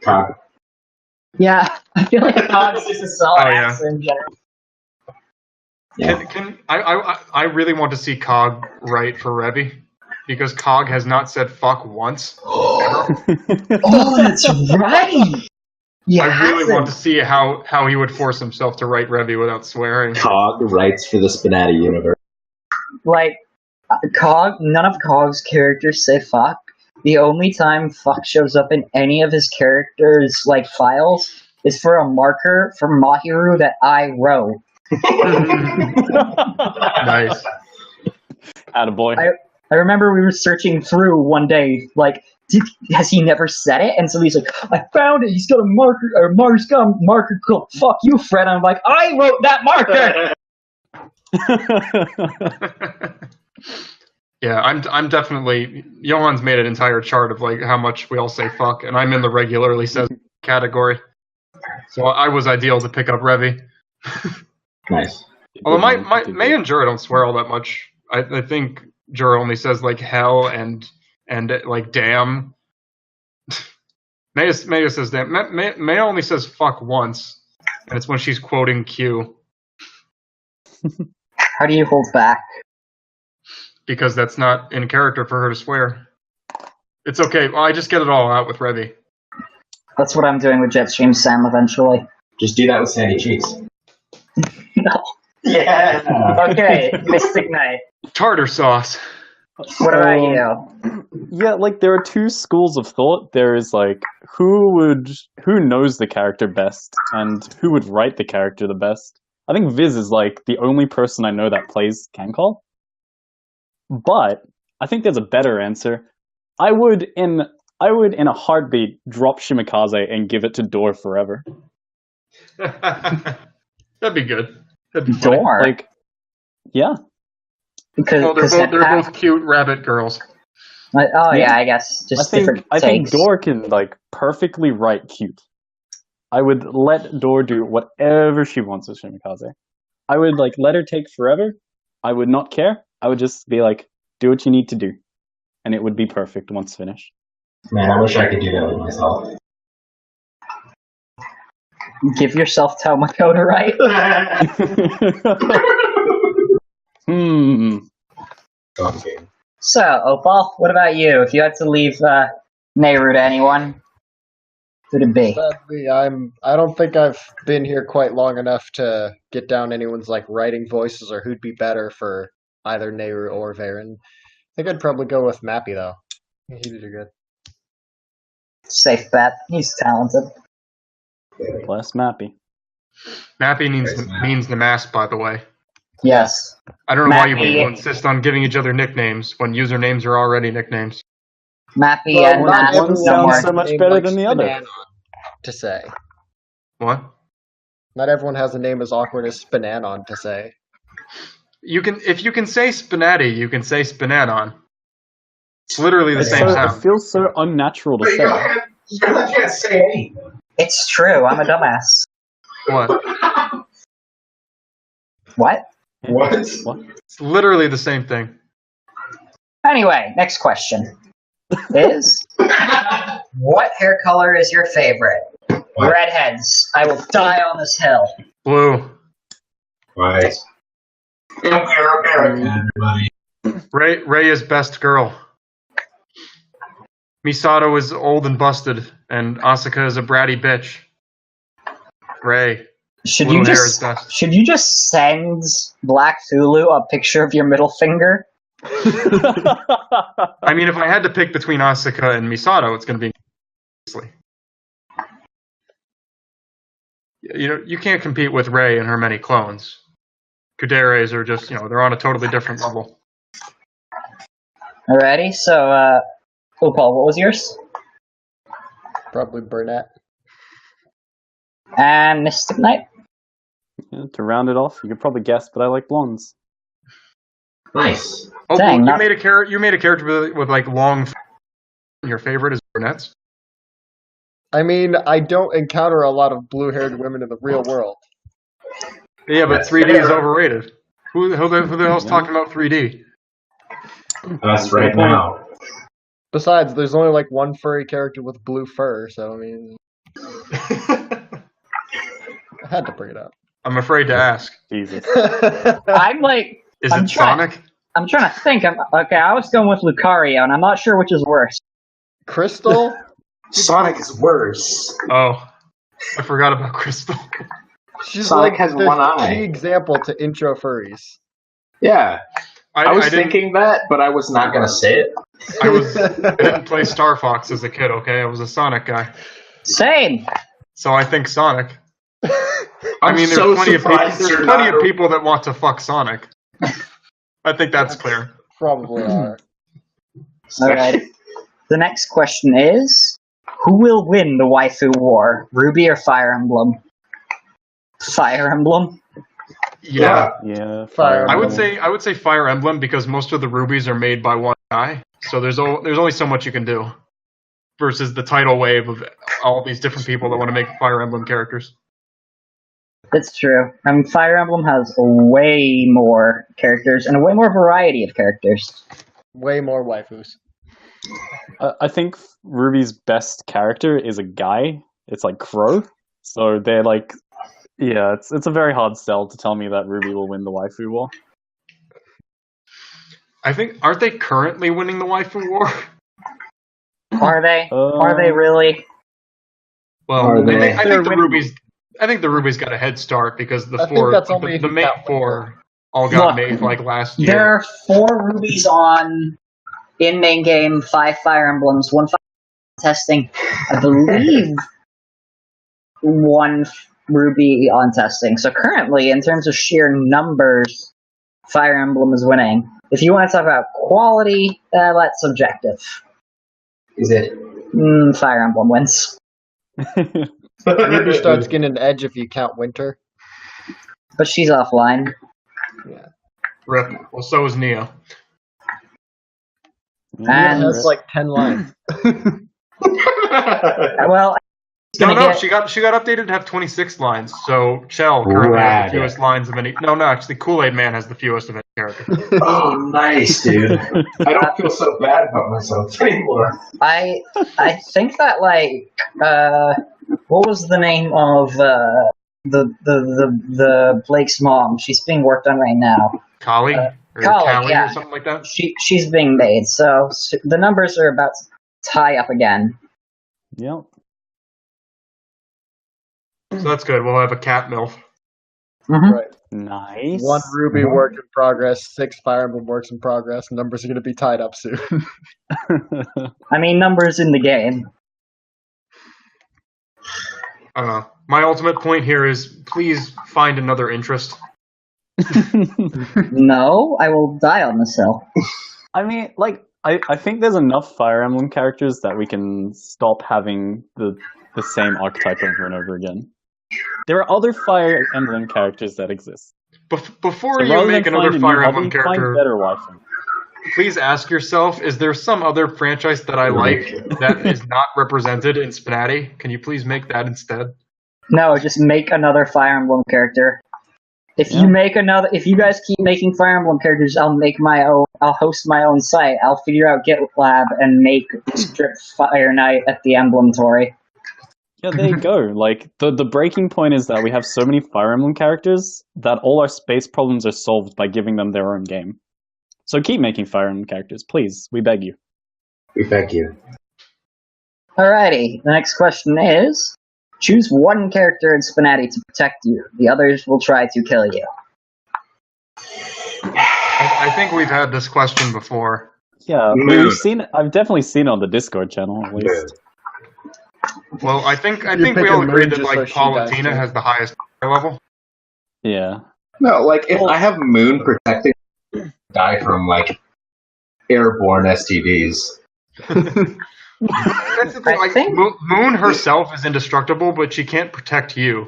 Cog. Yeah, I feel like Cog's just a solid answer in general. Yeah. I really want to see Cog write for Revy because Cog has not said fuck once. Oh, that's right. Yeah, I really want to see how he would force himself to write Revy without swearing. Cog writes for the SPNatI universe. Like, Cog, none of Cog's characters say fuck. The only time fuck shows up in any of his characters' like files is for a marker from Mahiru that I wrote. Nice. Attaboy. I remember we were searching through one day, like, has he never said it? And so he's like, I found it. He's got a marker, or Mark's got a marker called "Fuck you, Fred." And I'm like, I wrote that marker. Yeah, I'm definitely. Johan's made an entire chart of like how much we all say fuck, and I'm in the regularly says category. So I was ideal to pick up Revy. Nice. Although May and Jura don't swear all that much. I think Jura only says like hell and like damn. Maya says damn. Maya only says fuck once, and it's when she's quoting Q. How do you hold back? Because that's not in character for her to swear. It's okay. Well, I just get it all out with Revy. That's what I'm doing with Jetstream Sam eventually. Just do that with Sandy Cheeks. No. Yeah. Okay, Mystic Knight. Tartar sauce. What about you? Yeah, like there are two schools of thought. There is like who knows the character best and who would write the character the best. I think Viz is like the only person I know that plays Cancall. But I think there's a better answer. I would in a heartbeat drop Shimikaze and give it to Door forever. That'd be good. That'd be funny. Door? Like, yeah. Because Well, they're both cute rabbit girls. Oh yeah, I guess just different I think takes. Door can like perfectly write cute. I would let Door do whatever she wants with Shimikaze. I would like let her take forever. I would not care. I would just be like, do what you need to do, and it would be perfect once finished. Man, I wish I could do that with myself. Give yourself Tomoko to write. Okay. So, Opal, what about you? If you had to leave Nehru to anyone, who'd it be? Sadly, I don't think I've been here quite long enough to get down anyone's like writing voices or who'd be better for either Nehru or Varen. I think I'd probably go with Mappy though. He did good. Safe bet. He's talented. Bless Mappy. Mappy means the mask, by the way. Yes. I don't know why you Mappy. people insist on giving each other nicknames when usernames are already nicknames. Mappy Well, and not Mask, everyone no sounds more. so much Name better like than the other. Spinanon to say. What? Not everyone has a name as awkward as Spinanon to say. If you can say SPNatI, you can say SPNanon. It's literally the It's same so, sound. it feels so unnatural to But you say. can't say anything. It's true. I'm a dumbass. What? What? What? It's literally the same thing. Anyway, next question is: what hair color is your favorite? What? Redheads. I will die on this hill. Blue. Right. And we're American, everybody. Rei is best girl. Misato is old and busted, and Asuka is a bratty bitch. Rei. Should Blue you hair just is best. send Black Thulu a picture of your middle finger? I mean, if I had to pick between Asuka and Misato, it's going to be obviously. You know, you can't compete with Rei and her many clones. Kuderes are just, they're on a totally different level. Alrighty, so, Opal, what was yours? Probably Burnett. And Mystic Knight? Yeah, to round it off, you could probably guess, but I like blondes. Nice. Oh, Dang, you not- made a character with like long. Your favorite is brunettes. I mean, I don't encounter a lot of blue-haired women in the real world. Yeah, but That's 3D is fair. overrated. Who the hell's talking about 3D? That's right now. Besides, there's only like one furry character with blue fur, so I mean, I had to bring it up. I'm afraid to ask. Jesus. I'm like, Is I'm it trying- Sonic? I'm trying to think. Okay, I was going with Lucario, and I'm not sure which is worse. Crystal? Sonic is worse. Oh, I forgot about Crystal. She's Sonic like has the one eye. key example to intro furries. Yeah. I was didn't- thinking that, but I was not going to say it. I didn't play Star Fox as a kid. Okay, I was a Sonic guy, Same. so I think Sonic. I I'm mean, there's so plenty of surprised there's you're plenty not- of people that want to fuck Sonic. I think that's clear. Probably are. Alright. The next question is: who will win the waifu war, Ruby or Fire Emblem? Fire Emblem. Yeah, Yeah, Fire I would Emblem. say Fire Emblem because most of the rubies are made by one guy, so there's only so much you can do. Versus the tidal wave of all these different people that want to make Fire Emblem characters. That's true. I mean, Fire Emblem has way more characters and a way more variety of characters. Way more waifus. I think Ruby's best character is a guy. It's like Crow. So they're like, yeah, it's a very hard sell to tell me that Ruby will win the waifu war. I think aren't they currently winning the waifu war? Are they? Are they really? Well, Are they? I think the rubies got a head start because I think that's only if the you mate count four all got Look, made like last There year. are 4 rubies on in main game, 5 Fire Emblems, 1 Fire testing. I believe 1 Ruby on testing. So currently, in terms of sheer numbers, Fire Emblem is winning. If you want to talk about quality, that's subjective. Is it? Fire Emblem wins. Ruby starts getting an edge if you count Winter. But she's offline. Yeah. Rip. Well, so is Neo. And That's like 10 lines. well, No, she got updated to have 26 lines. So Chell currently has the fewest lines of any. No, actually, Kool-Aid Man has the fewest of any character. Oh, nice, dude. I don't feel so bad about myself anymore. I think that what was the name of the Blake's mom? She's being worked on right now. Kali? Kali, yeah. Or something like that? She's being made, so the numbers are about to tie up again. Yep. So that's good. We'll have a cat MILF. Mm-hmm. Right. Nice. 1 Ruby work in progress, 6 Fire Emblem works in progress. Numbers are going to be tied up soon. I mean, numbers in the game. I don't know. My ultimate point here is please find another interest. No, I will die on this hill. I mean, I think there's enough Fire Emblem characters that we can stop having the same archetype over and over again. There are other Fire Emblem characters that exist. Before So you make another Fire Emblem find character, better waifu. please ask yourself, is there some other franchise that I like that is not represented in SPNatI? Can you please make that instead? No, just make another Fire Emblem character. If you guys keep making Fire Emblem characters, I'll make my own. I'll host my own site. I'll figure out GitLab and make Strip Fire Knight at the Emblemtory. Yeah, there you go. Like the breaking point is that we have so many Fire Emblem characters that all our space problems are solved by giving them their own game. So keep making Fire Emblem characters, please. We beg you. We thank you. Alrighty, the next question is: choose 1 character in SPNatI to protect you. The others will try to kill you. I think we've had this question before. Yeah, we've seen it. I've definitely seen it on the Discord channel at least. Well, I think we picking all agree Moon that just so like she Palutena dies, has the highest level. Yeah. No, like if I have Moon protecting, die from like airborne STDs. That's the thing. I think- Moon herself is indestructible, but she can't protect you.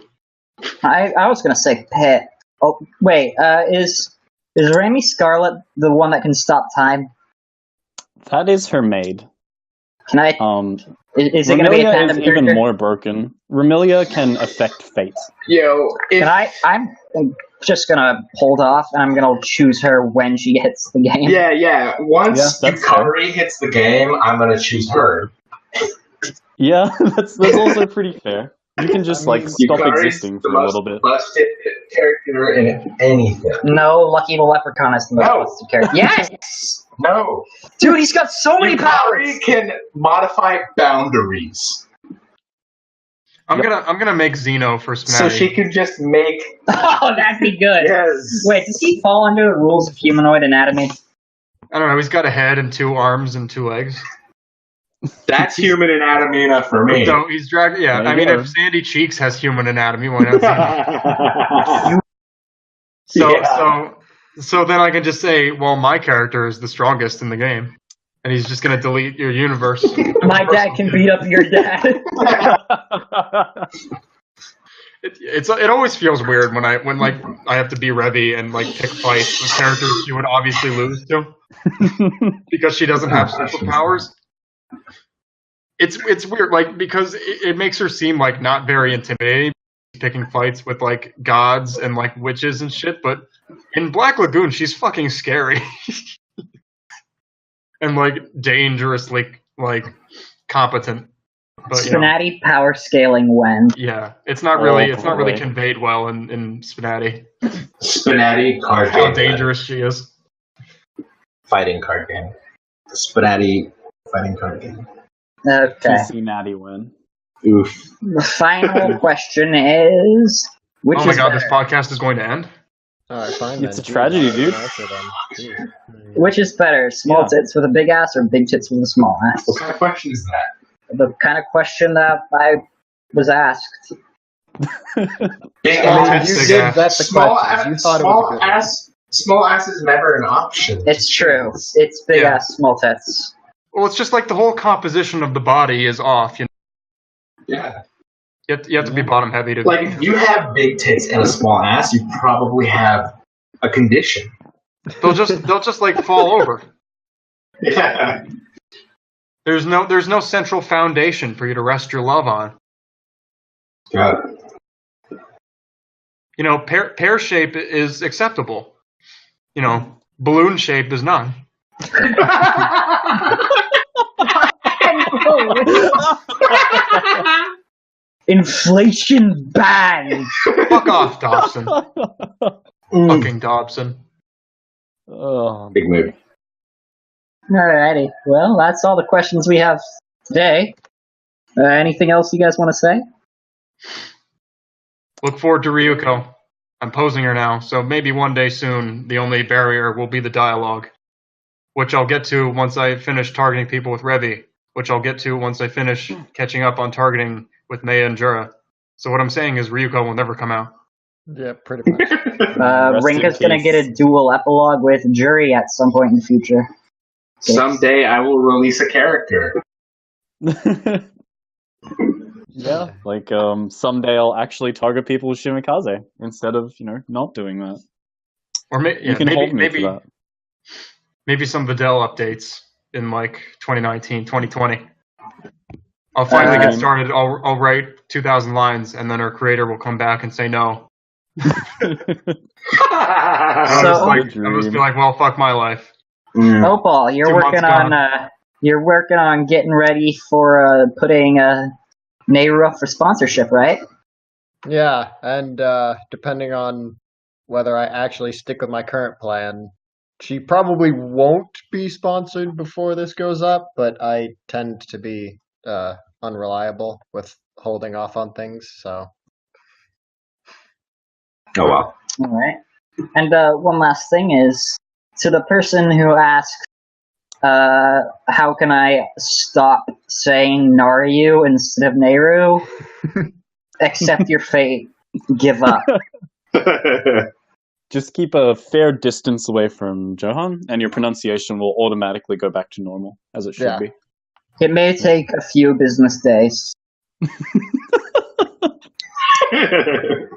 I was gonna say Pit. Oh wait, is Rami Scarlet the one that can stop time? That is her maid. Can I? Is it gonna be a Remilia tandem is even character? more broken. Remilia can affect fate. Yo, if I'm just gonna hold off, and I'm gonna choose her when she hits the game. yeah, once Yeah, that's Yukari hits the game, I'm gonna choose her. Yeah, that's also pretty fair. You can just stop Yukari's existing the for a most little bit. busted character in anything. No, Lucky the Leprechaun is the most No. busted character. Yes, No, dude, he's got so many Yukari powers. can modify boundaries, I'm gonna make Xeno for SPNatI. so she can just make. Oh, that'd be good. Yes. Wait, does he fall under the rules of humanoid anatomy? I don't know. He's got a head and 2 arms and 2 legs. That's human anatomy enough for me. So he's dragged. Yeah, There I you mean, go. if Sandy Cheeks has human anatomy, why not Xeno? Yeah. So then I can just say, well, my character is the strongest in the game, and he's just gonna delete your universe. My dad can beat up your dad. It always feels weird when I have to be Revy and like pick fights with characters she would obviously lose to because she doesn't have superpowers. It's weird, like because it makes her seem like not very intimidating, picking fights with like gods and like witches and shit. But in Black Lagoon, she's fucking scary and like dangerously like competent. But, you know, SPNatI power scaling when. yeah, it's not really boy. conveyed well in SPNatI SPNatI card how game. dangerous she is. Fighting card game. SPNatI fighting card game. Okay. PC Natty win. Oof. The final question is: which Oh my is god, better? this podcast is going to end. Alright, fine then. It's a tragedy, dude. Which is better, small tits with a big ass or big tits with a small ass? What kind of question is that? The kind of question that I was asked. Big I mean, ass. you did vet the questions. You thought it was a good one. Small ass is never an option. It's true. It's big ass, small tits. Well, it's just like the whole composition of the body is off. You know? Yeah. You have to be bottom heavy to. Like, if you have big tits and a small ass, you probably have a condition. They'll just like fall over. Yeah. There's no central foundation for you to rest your love on. Got it. You know, pear shape is acceptable. You know, balloon shape is not. Inflation bang! Fuck off, Dobson. Fucking Dobson. Oh, Big movie. Alrighty. Well, that's all the questions we have today. Anything else you guys want to say? Look forward to Ryuko. I'm posing her now, so maybe one day soon the only barrier will be the dialogue, which I'll get to once I finish targeting people with Revi, which I'll get to once I finish catching up on targeting with Maya and Jura. So what I'm saying is Ryuko will never come out. Yeah, pretty much. Rinka's gonna get a dual epilogue with Jury at some point in the future. Someday I will release a character. yeah, like someday I'll actually target people with Shimikaze instead of not doing that. Or you can hold me for that. Maybe some Videl updates in like 2019, 2020. I'll finally get started. I'll write 2,000 lines, and then our creator will come back and say no. I'll just be like, well, fuck my life. Opal, you're working on getting ready for putting Nehru up for sponsorship, right? Yeah, and depending on whether I actually stick with my current plan, she probably won't be sponsored before this goes up, but I tend to be unreliable with holding off on things, so. Oh, well. All right. And one last thing is, to the person who asked, how can I stop saying Naryu instead of Nehru? Accept your fate. Give up. Just keep a fair distance away from Johan, and your pronunciation will automatically go back to normal, as it should be. It may take a few business days.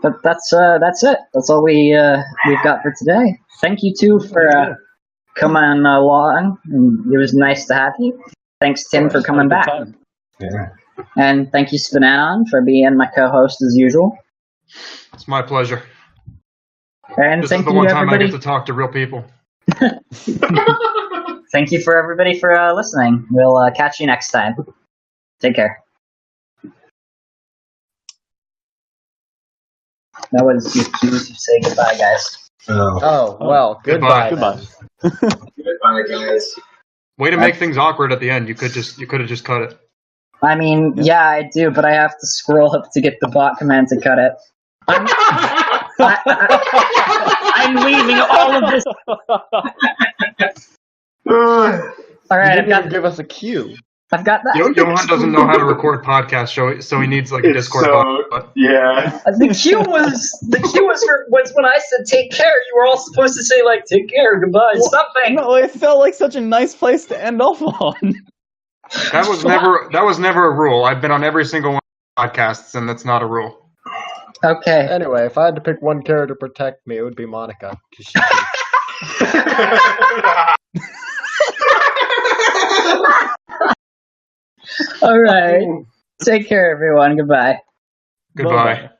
But that's it. That's all we've got for today. Thank you two for coming along. It was nice to have you. Thanks, Tim, for coming back. Yeah. And thank you, SPNatI, for being my co-host as usual. It's my pleasure. And this thank is the you one to time everybody. I get to talk to real people. Thank you for everybody for listening. We'll catch you next time. Take care. That was your cue to say goodbye, guys. Oh well, goodbye. Goodbye. Goodbye, guys. Way to make things awkward at the end. You could have just cut it. I mean, yeah, I do, but I have to scroll up to get the bot command to cut it. I'm leaving all of this. All right, You didn't give us a cue. I've got that. Johan doesn't know how to record podcasts, so he needs like a Discord bot. Yeah. The cue was when I said take care. You were all supposed to say like take care, goodbye, something. No, it felt like such a nice place to end off on. That was never a rule. I've been on every single one of the podcasts, and that's not a rule. Okay. Anyway, if I had to pick one character to protect me, it would be Monica. All right. Take care, everyone. Goodbye. Goodbye.